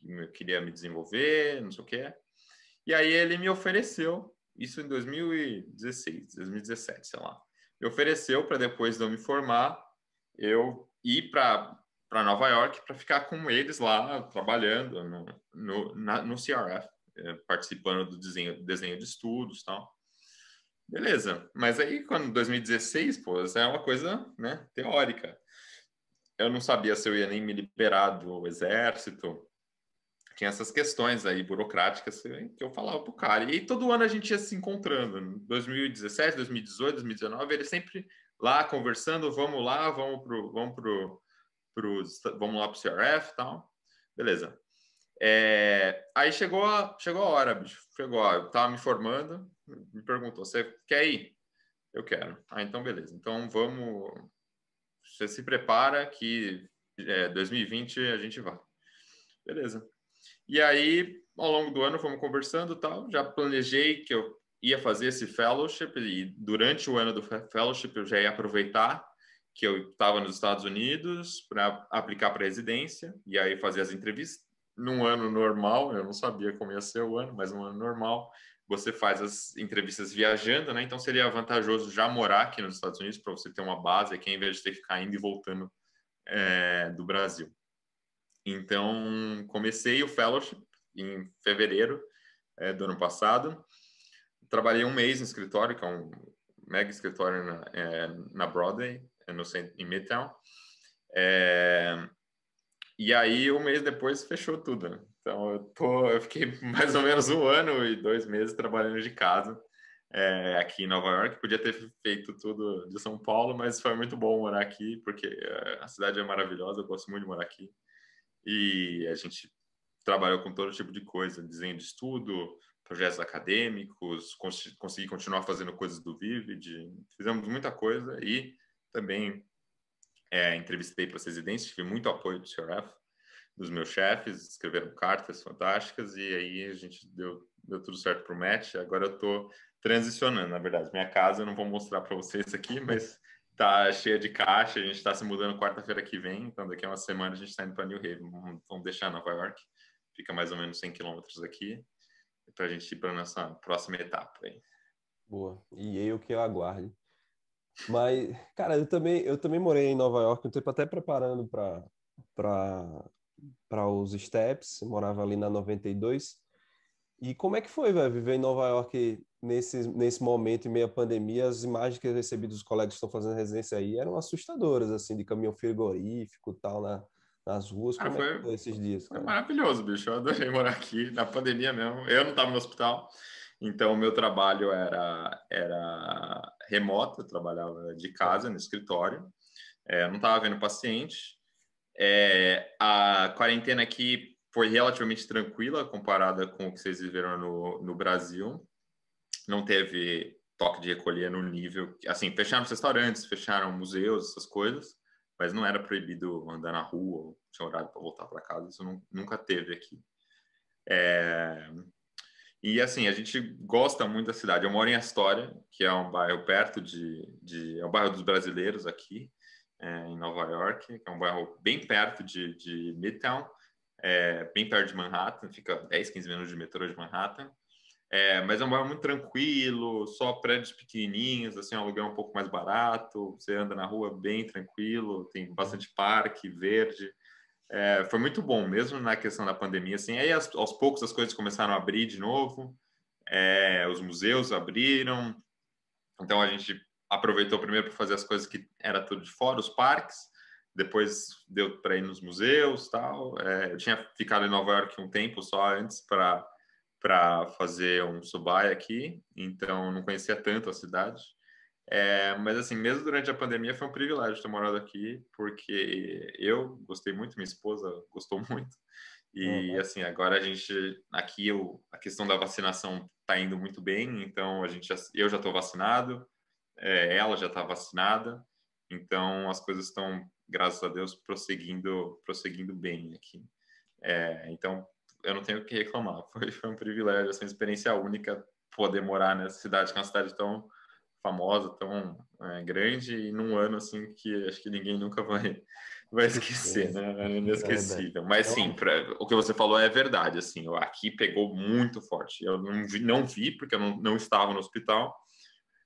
eu queria me desenvolver, não sei o quê. E aí ele me ofereceu, isso em 2016, 2017, sei lá. Me ofereceu para depois de eu me formar, eu ir para Nova York para ficar com eles lá, trabalhando no CRF, participando do desenho de estudos e tal. Beleza, mas aí quando 2016, pô, isso é uma coisa, né, teórica. Eu não sabia se eu ia nem me liberar do exército, tinha essas questões aí burocráticas que eu falava pro cara. E aí todo ano a gente ia se encontrando. Em 2017, 2018, 2019, ele sempre lá conversando, vamos lá, vamos lá pro CRF e tal. Beleza. Aí chegou a hora, bicho. Eu tava me formando, me perguntou, você quer ir? Eu quero. Então beleza. Então vamos. Você se prepara que 2020 a gente vai. Beleza. E aí, ao longo do ano, fomos conversando e tal. Já planejei que eu ia fazer esse fellowship e durante o ano do fellowship eu já ia aproveitar que eu estava nos Estados Unidos para aplicar para residência e aí fazer as entrevistas. Num ano normal, eu não sabia como ia ser o ano, mas num ano normal, você faz as entrevistas viajando, né? Então seria vantajoso já morar aqui nos Estados Unidos para você ter uma base aqui, em vez de ter que ficar indo e voltando do Brasil. Então, comecei o fellowship em fevereiro do ano passado. Trabalhei um mês no escritório, que é um mega escritório na Broadway, em Midtown. E aí, um mês depois, fechou tudo, né? Então, eu fiquei mais ou menos 1 ano e 2 meses trabalhando de casa aqui em Nova York. Podia ter feito tudo de São Paulo, mas foi muito bom morar aqui, porque a cidade é maravilhosa, eu gosto muito de morar aqui. E a gente trabalhou com todo tipo de coisa, desenho de estudo, projetos acadêmicos, consegui continuar fazendo coisas do Vivid, fizemos muita coisa e também entrevistei para as residências, tive muito apoio do CRF, dos meus chefes, escreveram cartas fantásticas e aí a gente deu tudo certo para o match. Agora eu estou transicionando, na verdade. Minha casa eu não vou mostrar para vocês aqui, mas tá cheia de caixa, a gente está se mudando quarta-feira que vem, então daqui a uma semana a gente está indo para New Haven, vamos deixar Nova York, fica mais ou menos 100 quilômetros aqui, para a gente ir para nossa próxima etapa aí. Boa, e eu que eu aguarde. Mas, cara, eu também morei em Nova York um tempo até preparando para os steps, morava ali na 92. E como é que foi, velho, viver em Nova York nesse momento, em meio à pandemia? As imagens que eu recebi dos colegas que estão fazendo residência aí eram assustadoras, assim, de caminhão frigorífico e tal nas ruas. Cara, Como é que foi esses dias, foi cara? maravilhoso, bicho. Eu adorei morar aqui, na pandemia mesmo. Eu não estava no hospital, então o meu trabalho era remoto, eu trabalhava de casa, no escritório. Não estava vendo paciente. A quarentena aqui foi relativamente tranquila comparada com o que vocês viveram no Brasil. Não teve toque de recolher no nível... Assim, fecharam os restaurantes, fecharam museus, essas coisas, mas não era proibido andar na rua, ou tinha horário para voltar para casa, isso nunca teve aqui. E assim, a gente gosta muito da cidade. Eu moro em Astoria, que é um bairro perto é o bairro dos brasileiros aqui, em Nova York, que é um bairro bem perto de Midtown, bem perto de Manhattan, fica 10, 15 minutos de metrô de Manhattan. Mas é um bairro muito tranquilo, só prédios pequenininhos, assim, um aluguel um pouco mais barato, você anda na rua bem tranquilo, tem bastante parque, verde. Foi muito bom, mesmo na questão da pandemia, assim, aí aos poucos as coisas começaram a abrir de novo, os museus abriram, então a gente aproveitou primeiro para fazer as coisas que era tudo de fora, os parques, depois deu para ir nos museus, tal. Eu tinha ficado em Nova York um tempo só antes para fazer um subai aqui, então não conhecia tanto a cidade. Mas assim, mesmo durante a pandemia foi um privilégio ter morado aqui, porque eu gostei muito, minha esposa gostou muito. E Uhum. assim, agora a gente aqui a questão da vacinação está indo muito bem, então eu já estou vacinado, ela já está vacinada, então as coisas estão, graças a Deus, prosseguindo bem aqui. Então eu não tenho o que reclamar. Foi um privilégio, essa experiência única poder morar nessa cidade, que é uma cidade tão famosa, tão grande, e num ano assim que acho que ninguém nunca vai esquecer, né? É inesquecível. Mas sim, o que você falou é verdade, assim, aqui pegou muito forte. Eu não vi porque eu não estava no hospital,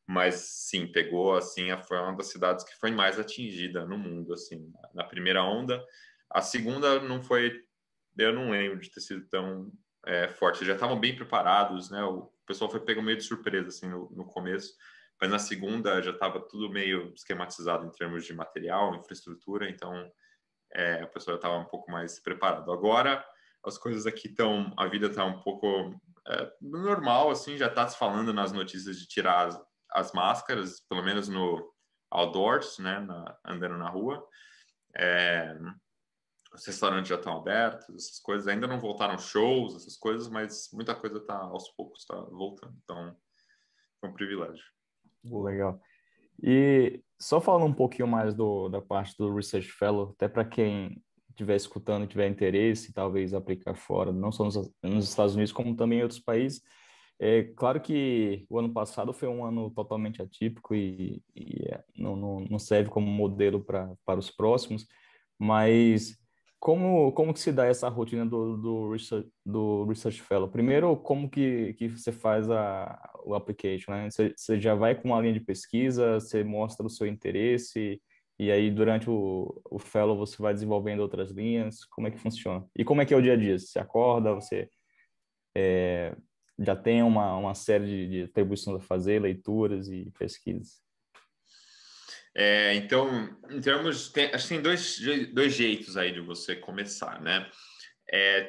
mas sim, pegou assim, foi uma das cidades que foi mais atingida no mundo, assim, na primeira onda. A segunda não foi, eu não lembro de ter sido tão forte. Já estavam bem preparados, né? O pessoal foi pego meio de surpresa assim no começo, mas na segunda já estava tudo meio esquematizado em termos de material, infraestrutura, então o pessoal já estava um pouco mais preparado. Agora as coisas aqui estão, a vida está um pouco normal, assim, já está se falando nas notícias de tirar as máscaras, pelo menos no outdoors, né, andando na rua. Os restaurantes já estão abertos, essas coisas. Ainda não voltaram shows, essas coisas, mas muita coisa está aos poucos, está voltando. Então, é um privilégio. Legal. E só falando um pouquinho mais da parte do Research Fellow, até para quem estiver escutando, tiver interesse, talvez aplicar fora, não só nos Estados Unidos, como também em outros países. É claro que o ano passado foi um ano totalmente atípico e não serve como modelo para os próximos, mas como que se dá essa rotina do Research Fellow? Primeiro, como que você faz o application, né? Você já vai com uma linha de pesquisa, você mostra o seu interesse, e aí durante o Fellow você vai desenvolvendo outras linhas, como é que funciona? E como é que é o dia a dia? Você acorda, você já tem uma série de atribuições a fazer, leituras e pesquisas? Então, em termos, acho que tem dois jeitos aí de você começar, né?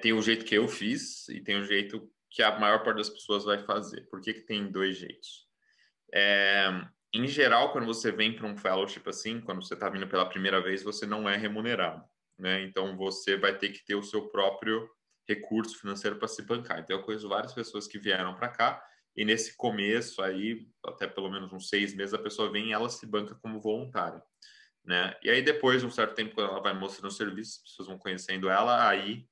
Tem o jeito que eu fiz e tem o jeito que a maior parte das pessoas vai fazer. Por que tem dois jeitos? Em geral, quando você vem para um fellowship assim, quando você está vindo pela primeira vez, você não é remunerado, né? Então, você vai ter que ter o seu próprio recurso financeiro para se bancar. Então, eu conheço várias pessoas que vieram para cá e nesse começo aí, até pelo menos uns 6 meses, a pessoa vem e ela se banca como voluntária, né? E aí depois, um certo tempo, quando ela vai mostrando o serviço, as pessoas vão conhecendo ela, aí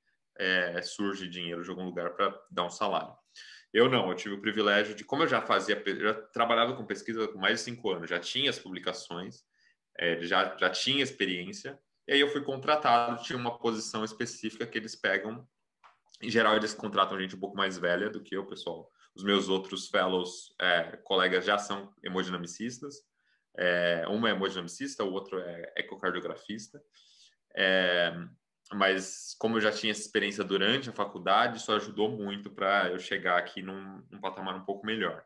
surge dinheiro de algum lugar para dar um salário. Eu não, eu tive o privilégio de, como eu já trabalhava com pesquisa por mais de 5 anos, já tinha as publicações, já tinha experiência, e aí eu fui contratado, tinha uma posição específica que eles pegam. Em geral, eles contratam gente um pouco mais velha do que eu, pessoal. Os meus outros fellows, colegas, já são hemodinamicistas. Uma é hemodinamicista, o outro é ecocardiografista. Mas como eu já tinha essa experiência durante a faculdade, isso ajudou muito para eu chegar aqui num patamar um pouco melhor.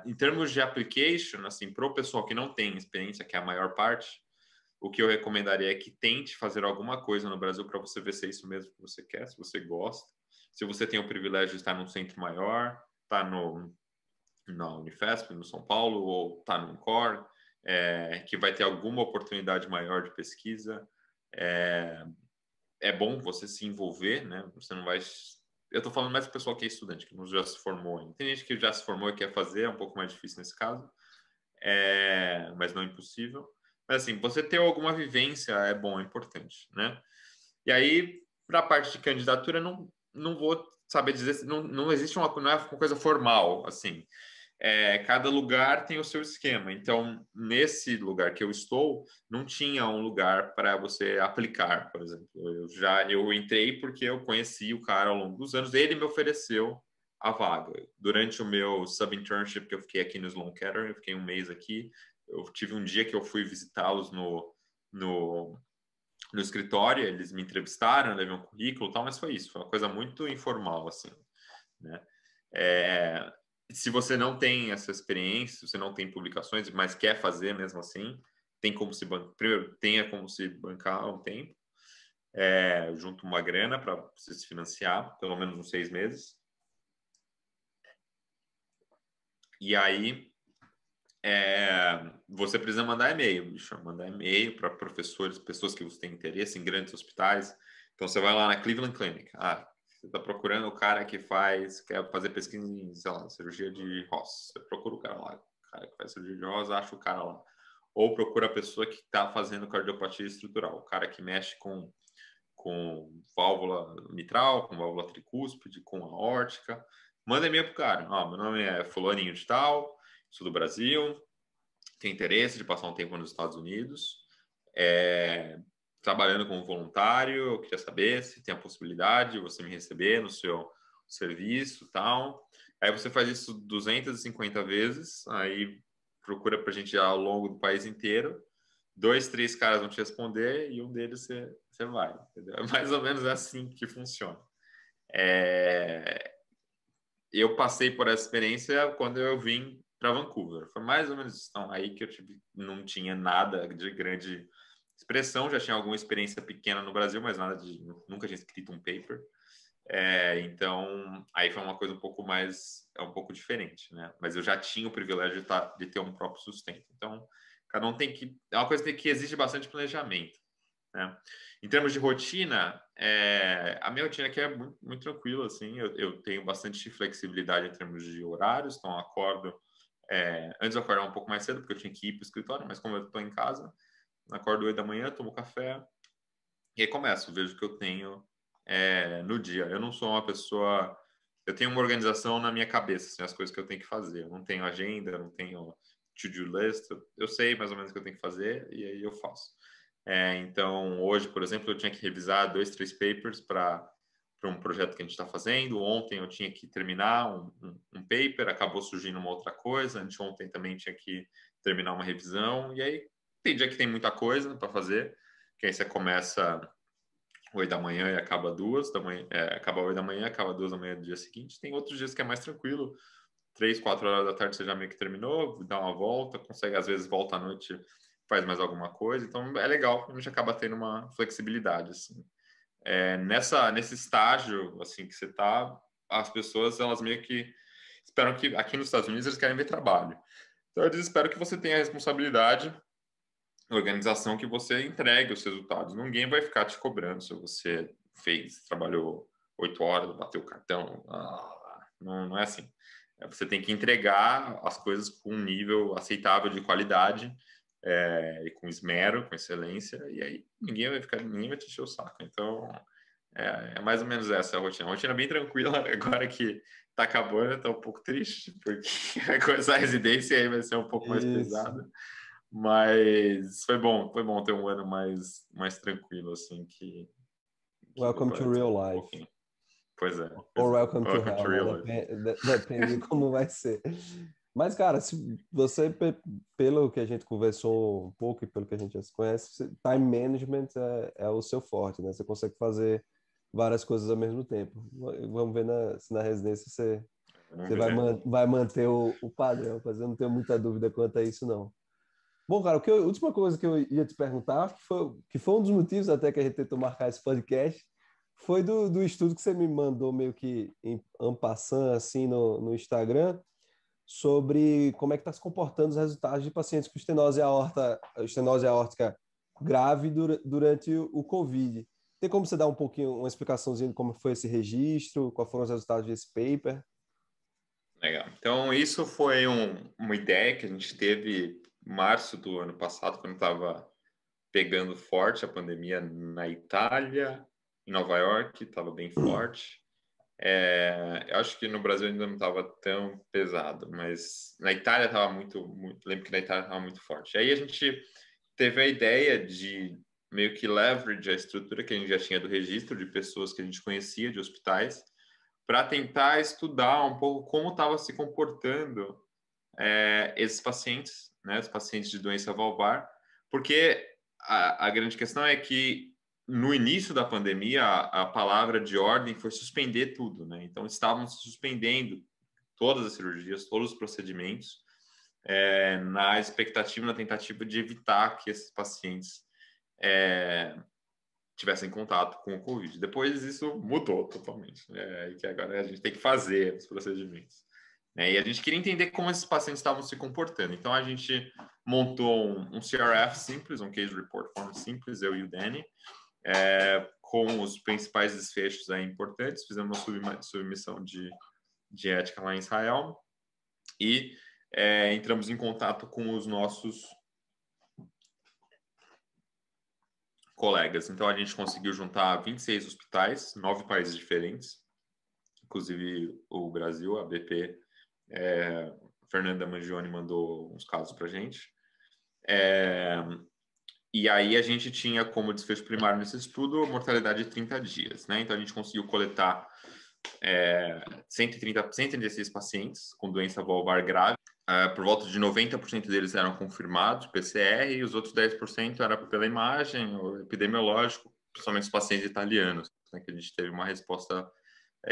Em termos de application, assim, para o pessoal que não tem experiência, que é a maior parte, o que eu recomendaria é que tente fazer alguma coisa no Brasil para você ver se é isso mesmo que você quer, se você gosta. Se você tem o privilégio de estar num centro maior, estar na Unifesp, no São Paulo, ou estar no Unicor, que vai ter alguma oportunidade maior de pesquisa. É bom você se envolver, né? Você não vai... Eu estou falando mais para o pessoal que é estudante, que não já se formou ainda. Tem gente que já se formou e quer fazer, é um pouco mais difícil nesse caso, mas não é impossível. Mas assim, você ter alguma vivência é bom, é importante, né? E aí, para a parte de candidatura, não vou saber dizer, não existe não é uma coisa formal, assim. Cada lugar tem o seu esquema. Então, nesse lugar que eu estou, não tinha um lugar para você aplicar, por exemplo. Eu entrei porque eu conheci o cara ao longo dos anos, ele me ofereceu a vaga. Durante o meu sub-internship que eu fiquei aqui no Sloan Kettering, eu fiquei um mês aqui, eu tive um dia que eu fui visitá-los no escritório, eles me entrevistaram, levei um currículo e tal, mas foi isso, foi uma coisa muito informal, assim, né? Se você não tem essa experiência, se você não tem publicações, mas quer fazer mesmo assim, tem como se bancar, primeiro, tenha como se bancar um tempo, junto uma grana para você se financiar, pelo menos uns 6 meses. E aí, você precisa mandar e-mail, bicho, mandar e-mail para professores, pessoas que você tem interesse em grandes hospitais. Então, você vai lá na Cleveland Clinic. Você está procurando o cara que quer fazer pesquisa em, sei lá, cirurgia de Ross. Você procura o cara lá, o cara que faz cirurgia de Ross, acha o cara lá. Ou procura a pessoa que está fazendo cardiopatia estrutural, o cara que mexe com válvula mitral, com válvula tricúspide, com aórtica. Manda e-mail pro cara. Ó, meu nome é fulaninho de tal, sou do Brasil, tenho interesse de passar um tempo nos Estados Unidos, trabalhando como voluntário, eu queria saber se tem a possibilidade de você me receber no seu serviço, tal. Aí você faz isso 250 vezes, aí procura para a gente ir ao longo do país inteiro. 2, 3 caras vão te responder e um deles você vai. Entendeu? É mais ou menos assim que funciona. Eu passei por essa experiência quando eu vim para Vancouver. Foi mais ou menos então, aí que eu não tinha nada de grande expressão. Já tinha alguma experiência pequena no Brasil, mas nada de... Nunca tinha escrito um paper. Então, aí foi uma coisa um pouco diferente, né? Mas eu já tinha o privilégio de ter um próprio sustento. Então, cada um é uma coisa que exige bastante planejamento, né? Em termos de rotina, a minha rotina aqui é muito, muito tranquila, assim. Eu tenho bastante flexibilidade em termos de horários, então eu acordo... antes eu acordava um pouco mais cedo, porque eu tinha que ir para o escritório, mas como eu estou em casa, acordo 8 da manhã, tomo café, e aí começo, vejo o que eu tenho no dia. Eu não sou uma pessoa... Eu tenho uma organização na minha cabeça, assim, as coisas que eu tenho que fazer. Eu não tenho agenda, eu não tenho to-do list. Eu sei mais ou menos o que eu tenho que fazer e aí eu faço. Então, hoje, por exemplo, eu tinha que revisar 2, 3 papers para um projeto que a gente está fazendo. Ontem eu tinha que terminar um paper, acabou surgindo uma outra coisa. Anteontem também tinha que terminar uma revisão. E aí, tem dia que tem muita coisa para fazer, que aí você começa 8 da manhã e acaba 2 da manhã, acaba 8 da manhã, acaba 2 da manhã do dia seguinte. Tem outros dias que é mais tranquilo, 3, 4 horas da tarde você já meio que terminou, dá uma volta, consegue, às vezes volta à noite, faz mais alguma coisa. Então é legal, a gente acaba tendo uma flexibilidade, assim. Nesse estágio, assim, que você tá, as pessoas, elas meio que esperam que, aqui nos Estados Unidos, eles querem ver trabalho. Então eles esperam que você tenha a responsabilidade, organização, que você entregue os resultados. Ninguém vai ficar te cobrando se você trabalhou 8 horas, bateu o cartão. Não é assim. Você tem que entregar as coisas com um nível aceitável de qualidade, e com esmero, com excelência, e aí ninguém vai te encher o saco. Então, é mais ou menos essa a rotina. Uma rotina bem tranquila, agora que está acabando, está um pouco triste, porque vai começar a residência e aí vai ser um pouco mais Isso. pesada. Mas foi bom ter um ano mais tranquilo, assim, que deu Welcome to para real descansar um life. pouquinho. Pois é. Or welcome to Welcome to hell, né? real life. Depende de como vai ser. Mas, cara, se você, pelo que a gente conversou um pouco e pelo que a gente já se conhece, time management é o seu forte, né? Você consegue fazer várias coisas ao mesmo tempo. Vamos ver se na residência Vamos você ver. vai manter o padrão, mas eu não tenho muita dúvida quanto a isso, não. Bom, cara, a última coisa que eu ia te perguntar, acho que foi um dos motivos até que a gente tentou marcar esse podcast, foi do estudo que você me mandou meio que en passant, assim, no Instagram, sobre como é que está se comportando os resultados de pacientes com estenose aórtica grave durante o COVID. Tem como você dar um pouquinho, uma explicaçãozinha de como foi esse registro, quais foram os resultados desse paper? Legal. Então, isso foi uma ideia que a gente teve em março do ano passado, quando estava pegando forte a pandemia na Itália, em Nova York, estava bem forte. Eu acho que no Brasil ainda não estava tão pesado, mas na Itália estava muito. Lembro que na Itália estava muito forte. Aí a gente teve a ideia de meio que leverage a estrutura que a gente já tinha do registro de pessoas que a gente conhecia, de hospitais, para tentar estudar um pouco como estava se comportando esses pacientes, né, os pacientes de doença valvar, porque a grande questão é que no início da pandemia a palavra de ordem foi suspender tudo, né? Então estavam suspendendo todas as cirurgias, todos os procedimentos, na expectativa, na tentativa de evitar que esses pacientes tivessem contato com o Covid. Depois isso mudou totalmente, e que agora a gente tem que fazer os procedimentos. E a gente queria entender como esses pacientes estavam se comportando. Então, a gente montou um CRF simples, um Case Report Form simples, eu e o Danny, com os principais desfechos importantes. Fizemos uma submissão de ética lá em Israel e entramos em contato com os nossos colegas. Então, a gente conseguiu juntar 26 hospitais, 9 países diferentes, inclusive o Brasil, a BP, Fernanda Mangione mandou uns casos para a gente. E aí a gente tinha como desfecho primário nesse estudo a mortalidade de 30 dias, né? Então a gente conseguiu coletar 136 pacientes com doença valvar grave. Por volta de 90% deles eram confirmados, PCR, e os outros 10% era pela imagem ou epidemiológico, principalmente os pacientes italianos, né, que a gente teve uma resposta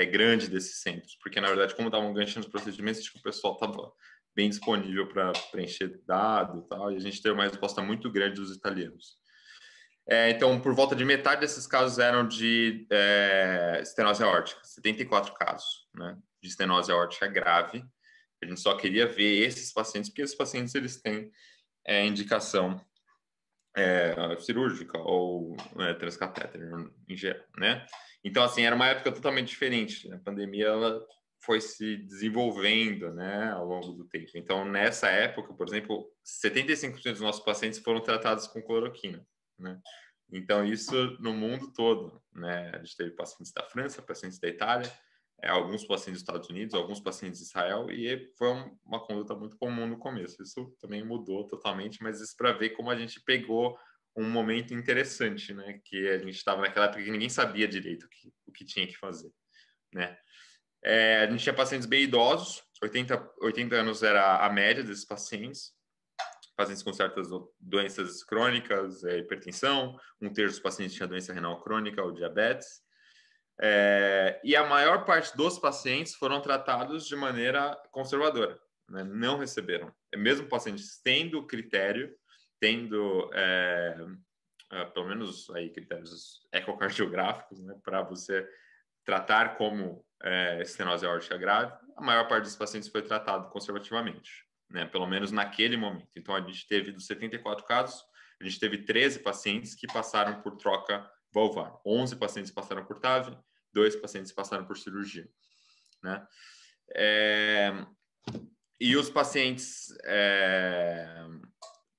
grande desses centros, porque na verdade, como estavam ganchando os procedimentos, acho que o pessoal estava bem disponível para preencher dado e tal, e a gente teve uma resposta muito grande dos italianos. Então, por volta de metade desses casos eram de estenose aórtica, 74 casos, né, de estenose aórtica grave. A gente só queria ver esses pacientes, porque esses pacientes eles têm indicação cirúrgica ou transcatéter em geral, né? Então, assim, era uma época totalmente diferente. A pandemia ela foi se desenvolvendo, né, ao longo do tempo. Então, nessa época, por exemplo, 75% dos nossos pacientes foram tratados com cloroquina, né? Então, isso no mundo todo, né? A gente teve pacientes da França, pacientes da Itália, alguns pacientes dos Estados Unidos, alguns pacientes de Israel, e foi uma conduta muito comum no começo. Isso também mudou totalmente, mas isso para ver como a gente pegou um momento interessante, né? Que a gente estava naquela época que ninguém sabia direito o que tinha que fazer, né? A gente tinha pacientes bem idosos, 80 anos era a média desses pacientes com certas doenças crônicas, hipertensão, 1/3 dos pacientes tinha doença renal crônica ou diabetes. E a maior parte dos pacientes foram tratados de maneira conservadora, né? Não receberam. Mesmo pacientes tendo critério, tendo pelo menos aí critérios ecocardiográficos, né, para você tratar como estenose aórtica grave, a maior parte dos pacientes foi tratado conservativamente, né, pelo menos naquele momento. Então, a gente teve, dos 74 casos, a gente teve 13 pacientes que passaram por troca valvar, 11 pacientes passaram por TAV, 2 pacientes passaram por cirurgia, né? E os pacientes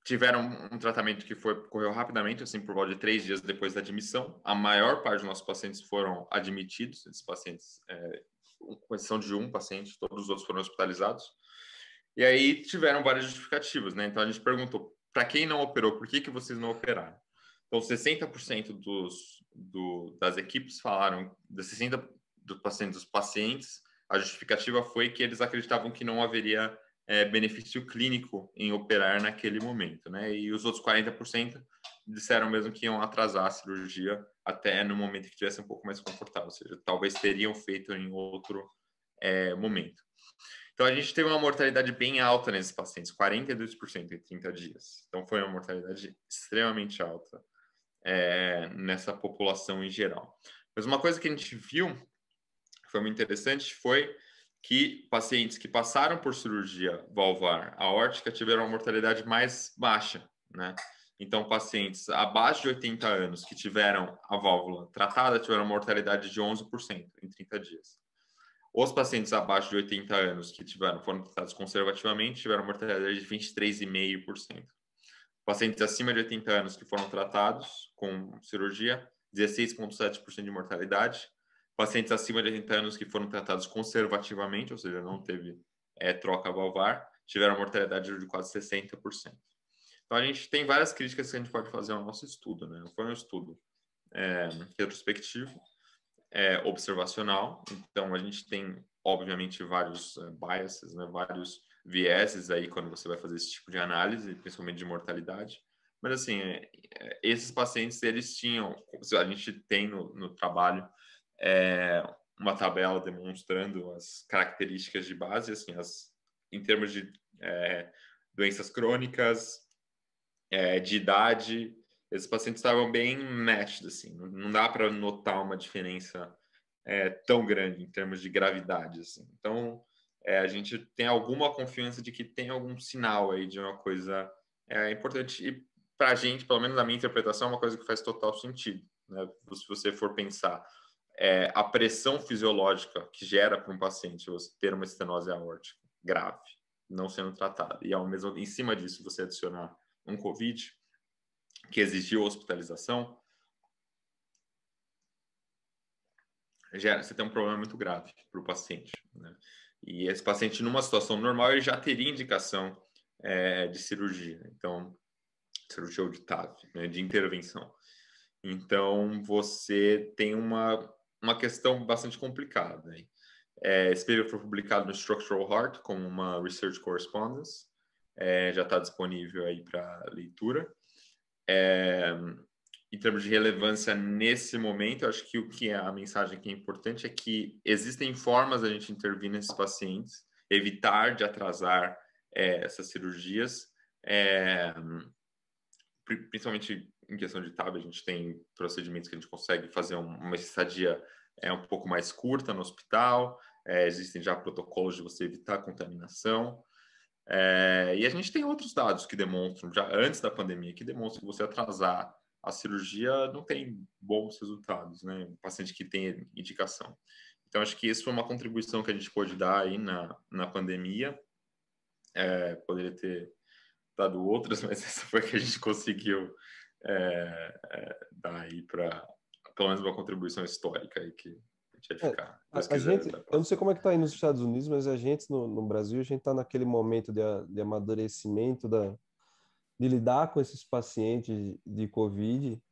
tiveram um tratamento que correu rapidamente, assim, por volta de 3 dias depois da admissão. A maior parte dos nossos pacientes foram admitidos, esses pacientes, com exceção de um paciente, todos os outros foram hospitalizados. E aí tiveram várias justificativas, né? Então a gente perguntou, para quem não operou, por que vocês não operaram? Então 60% das equipes falaram, de 60% dos pacientes, a justificativa foi que eles acreditavam que não haveria benefício clínico em operar naquele momento, né? E os outros 40% disseram mesmo que iam atrasar a cirurgia até no momento que tivesse um pouco mais confortável, ou seja, talvez teriam feito em outro momento. Então, a gente teve uma mortalidade bem alta nesses pacientes, 42% em 30 dias. Então, foi uma mortalidade extremamente alta nessa população em geral. Mas uma coisa que a gente viu, que foi muito interessante, foi que pacientes que passaram por cirurgia valvar aórtica tiveram uma mortalidade mais baixa, né? Então, pacientes abaixo de 80 anos que tiveram a válvula tratada tiveram uma mortalidade de 11% em 30 dias. Os pacientes abaixo de 80 anos que foram tratados conservativamente tiveram uma mortalidade de 23,5%. Pacientes acima de 80 anos que foram tratados com cirurgia, 16,7% de mortalidade. Pacientes acima de 80 anos que foram tratados conservativamente, ou seja, não teve troca valvar, tiveram mortalidade de quase 60%. Então, a gente tem várias críticas que a gente pode fazer ao nosso estudo, né? Foi um estudo retrospectivo, observacional. Então, a gente tem, obviamente, vários biases, né? Vários vieses aí quando você vai fazer esse tipo de análise, principalmente de mortalidade. Mas, assim, esses pacientes, eles tinham... A gente tem no trabalho uma tabela demonstrando as características de base, assim, em termos de doenças crônicas, de idade, esses pacientes estavam bem matched, assim, não dá para notar uma diferença tão grande em termos de gravidade, assim. Então, a gente tem alguma confiança de que tem algum sinal aí de uma coisa importante. E para a gente, pelo menos na minha interpretação, é uma coisa que faz total sentido, né? Se você for pensar a pressão fisiológica que gera para um paciente você ter uma estenose aórtica grave, não sendo tratada, e ao mesmo em cima disso você adicionar um COVID que exigiu hospitalização, você tem um problema muito grave para o paciente, né? E esse paciente, numa situação normal, ele já teria indicação de cirurgia. Então, cirurgia auditável, né, de intervenção. Então, você tem uma questão bastante complicada aí. Esse paper foi publicado no Structural Heart como uma Research Correspondence. Já está disponível aí para leitura. Em termos de relevância nesse momento, eu acho que a mensagem que é importante é que existem formas da gente intervir nesses pacientes, evitar de atrasar essas cirurgias, principalmente em questão de TAB, a gente tem procedimentos que a gente consegue fazer uma estadia um pouco mais curta no hospital, existem já protocolos de você evitar a contaminação, e a gente tem outros dados que demonstram, já antes da pandemia, que demonstram que você atrasar a cirurgia não tem bons resultados, né? Um paciente que tem indicação. Então, acho que isso foi uma contribuição que a gente pôde dar aí na pandemia. Poderia ter dado outras, mas essa foi a que a gente conseguiu dar aí para, pelo menos, uma contribuição histórica aí que a gente vai ficar. A gente, eu não sei como é que está aí nos Estados Unidos, mas a gente no Brasil, a gente está naquele momento de amadurecimento de lidar com esses pacientes de Covid,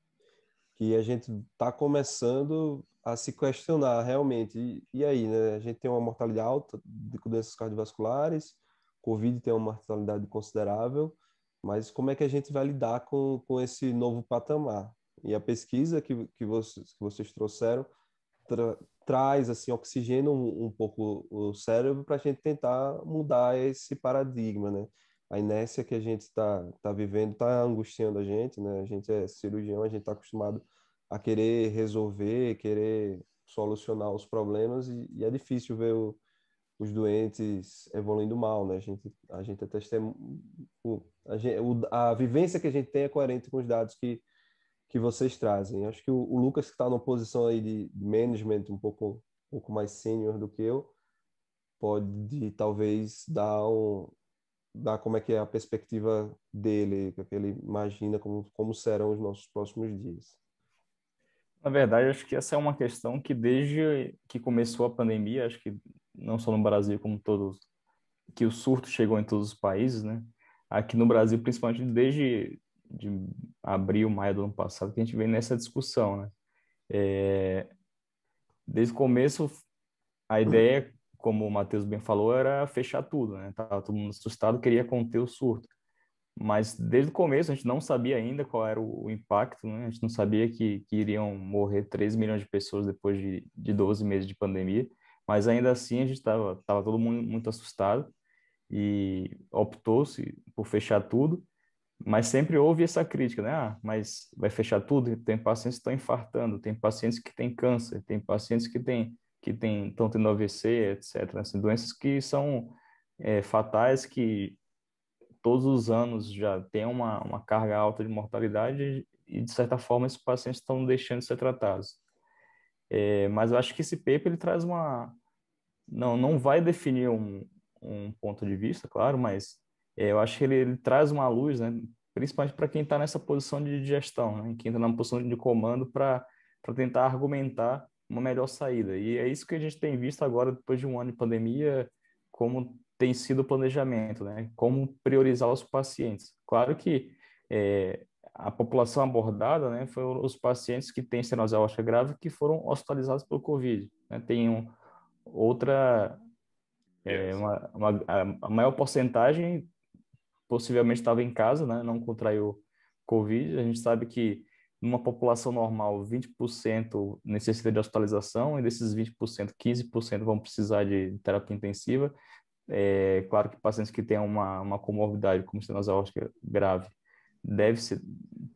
que a gente está começando a se questionar realmente. E aí, né? A gente tem uma mortalidade alta de doenças cardiovasculares, Covid tem uma mortalidade considerável, mas como é que a gente vai lidar com esse novo patamar? E a pesquisa que vocês trouxeram traz, assim, oxigena um pouco o cérebro para a gente tentar mudar esse paradigma, né? A inércia que a gente tá vivendo está angustiando a gente, né? A gente é cirurgião, a gente está acostumado a querer resolver, querer solucionar os problemas e é difícil ver os doentes evoluindo mal, né? A gente é testemunha, a vivência que a gente tem é coerente com os dados que vocês trazem. Acho que o Lucas, que está numa posição aí de management um pouco mais sênior do que eu, pode talvez dar como é que é a perspectiva dele, que ele imagina como serão os nossos próximos dias. Na verdade, acho que essa é uma questão que desde que começou a pandemia, acho que não só no Brasil como todos, que o surto chegou em todos os países, né? Aqui no Brasil, principalmente de abril, maio do ano passado, que a gente vem nessa discussão, né? Desde o começo, a ideia, como o Matheus bem falou, era fechar tudo, né? Tava todo mundo assustado, queria conter o surto. Mas desde o começo a gente não sabia ainda qual era o impacto, né? A gente não sabia que iriam morrer 3 milhões de pessoas depois de 12 meses de pandemia, mas ainda assim a gente tava todo mundo muito assustado e optou-se por fechar tudo, mas sempre houve essa crítica, né? Ah, mas vai fechar tudo? Tem pacientes que estão infartando, tem pacientes que têm câncer, tem pacientes estão tendo AVC, etc. Assim, doenças que são fatais, que todos os anos já tem uma carga alta de mortalidade e, de certa forma, esses pacientes estão deixando de ser tratados. Mas eu acho que esse paper ele traz não vai definir um ponto de vista, claro, mas eu acho que ele traz uma luz, né, principalmente para quem está nessa posição de gestão, né, quem está na posição de comando para tentar argumentar uma melhor saída. E é isso que a gente tem visto agora, depois de um ano de pandemia, como tem sido o planejamento, né, como priorizar os pacientes. Claro que a população abordada, né, foram os pacientes que têm estenose aórtica grave que foram hospitalizados pelo Covid, né, tem outra Yes. a maior porcentagem possivelmente estava em casa, né? Não contraiu Covid. A gente sabe que numa população normal, 20% necessita de hospitalização e desses 20%, 15% vão precisar de terapia intensiva. Claro que pacientes que têm uma comorbidade como estenose aórtica grave deve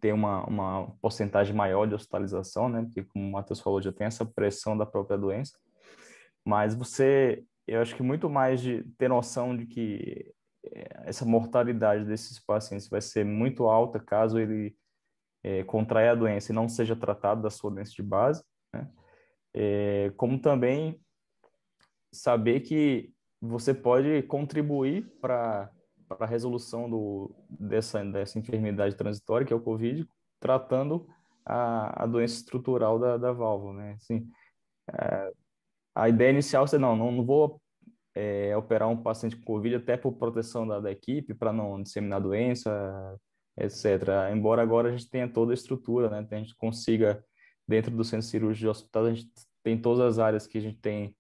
ter uma porcentagem maior de hospitalização, né? Porque, como o Matheus falou, já tem essa pressão da própria doença. Mas eu acho que muito mais de ter noção de que essa mortalidade desses pacientes vai ser muito alta caso ele contraia a doença e não seja tratado da sua doença de base, né? Como também saber que você pode contribuir para a resolução dessa enfermidade transitória, que é o COVID, tratando a doença estrutural da válvula, né? Assim, A ideia inicial é, não vou operar um paciente com Covid até por proteção da equipe, para não disseminar doença, etc. Embora agora a gente tenha toda a estrutura, né? A gente consiga, dentro do centro cirúrgico de hospital, a gente tem todas as áreas que a gente tem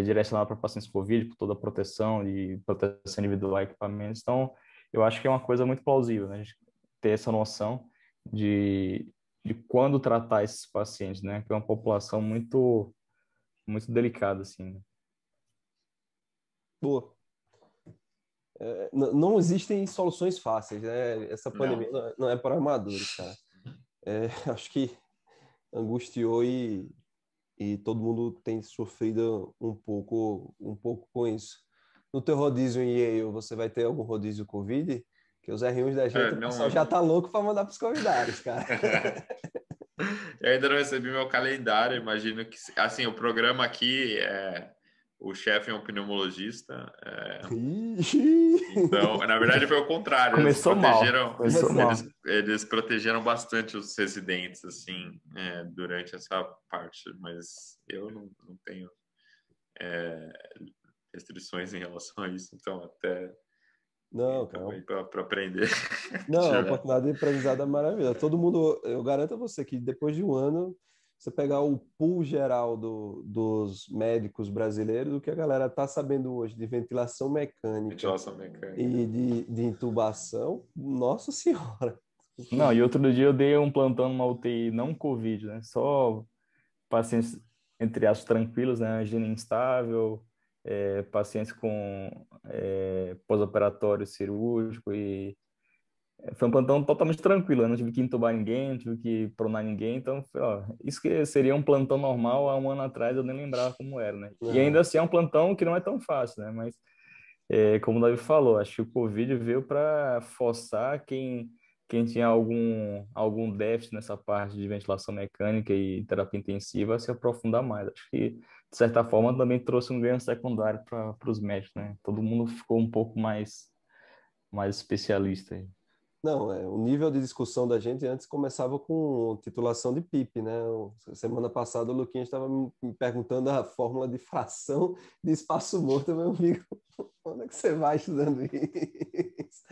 direcionado para pacientes Covid, com toda a proteção e proteção individual, equipamentos. Então, eu acho que é uma coisa muito plausível, né? A gente ter essa noção de quando tratar esses pacientes, né? Que é uma população muito, muito delicada, assim, né? Boa. Não existem soluções fáceis, né? Essa pandemia não é para amadores, cara. Acho que angustiou e todo mundo tem sofrido um pouco com isso. No teu rodízio em Yale, você vai ter algum rodízio Covid? Que os R1s da gente, o pessoal já tá louco para mandar para os convidados, cara. Eu ainda não recebi meu calendário, imagino que... Assim, o programa aqui o chefe é um pneumologista. Então, na verdade, foi o contrário. Começou mal. Eles protegeram bastante os residentes, assim, durante essa parte. Mas eu não tenho restrições em relação a isso. Então, até... Não, cara. Para aprender. Não, a oportunidade de aprendizado é maravilhosa. Todo mundo, eu garanto a você que depois de um ano, você pegar o pool geral dos médicos brasileiros, o que a galera está sabendo hoje de ventilação mecânica e de intubação, nossa senhora. Não, e outro dia eu dei um plantão numa UTI não Covid, né? Só pacientes, entre aspas, tranquilos, né? Angina instável, pacientes com pós-operatório cirúrgico e foi um plantão totalmente tranquilo, eu não tive que entubar ninguém, não tive que pronar ninguém, então, isso que seria um plantão normal há um ano atrás, eu nem lembrava como era, né? E ainda assim é um plantão que não é tão fácil, né? Mas, como o Davi falou, acho que o Covid veio para forçar quem tinha algum déficit nessa parte de ventilação mecânica e terapia intensiva a se aprofundar mais. Acho que, de certa forma, também trouxe um ganho secundário para os médicos, né? Todo mundo ficou um pouco mais especialista aí. Não, o nível de discussão da gente antes começava com titulação de PIP, né? Semana passada o Luquinha estava me perguntando a fórmula de fração de espaço morto, meu amigo. Onde é que você vai estudando isso?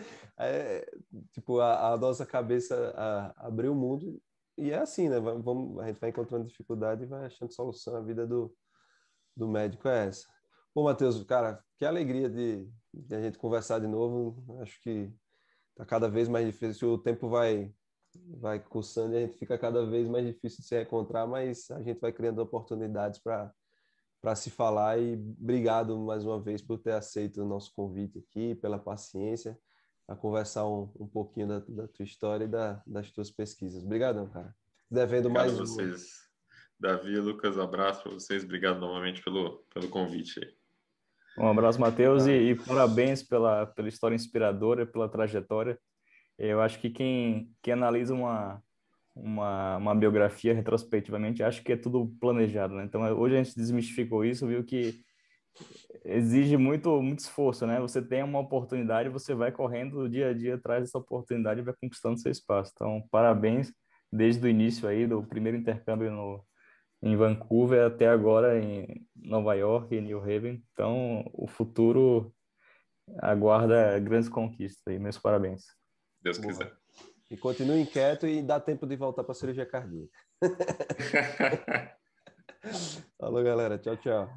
Tipo, a nossa cabeça abriu o mundo e é assim, né? A gente vai encontrando dificuldade e vai achando solução. A vida do médico é essa. Bom, Matheus, cara, que alegria de a gente conversar de novo. Acho que tá cada vez mais difícil, o tempo vai cursando e a gente fica cada vez mais difícil de se encontrar, mas a gente vai criando oportunidades para se falar e obrigado mais uma vez por ter aceito o nosso convite aqui, pela paciência, a conversar um pouquinho da tua história e das tuas pesquisas. Obrigadão, cara. Devendo Obrigado mais a vocês. Davi, Lucas, abraço para vocês. Obrigado novamente pelo convite aí. Um abraço, Matheus, e parabéns pela história inspiradora, pela trajetória. Eu acho que quem analisa uma biografia retrospectivamente, acho que é tudo planejado, né? Então, hoje a gente desmistificou isso, viu que exige muito esforço, né? Você tem uma oportunidade, você vai correndo dia a dia atrás dessa oportunidade e vai conquistando seu espaço. Então, parabéns desde o início aí, do primeiro intercâmbio em Vancouver até agora em Nova York e New Haven. Então, o futuro aguarda grandes conquistas aí. Meus parabéns. Deus quiser. E continue inquieto e dá tempo de voltar para a cirurgia cardíaca. Falou, galera. Tchau, tchau.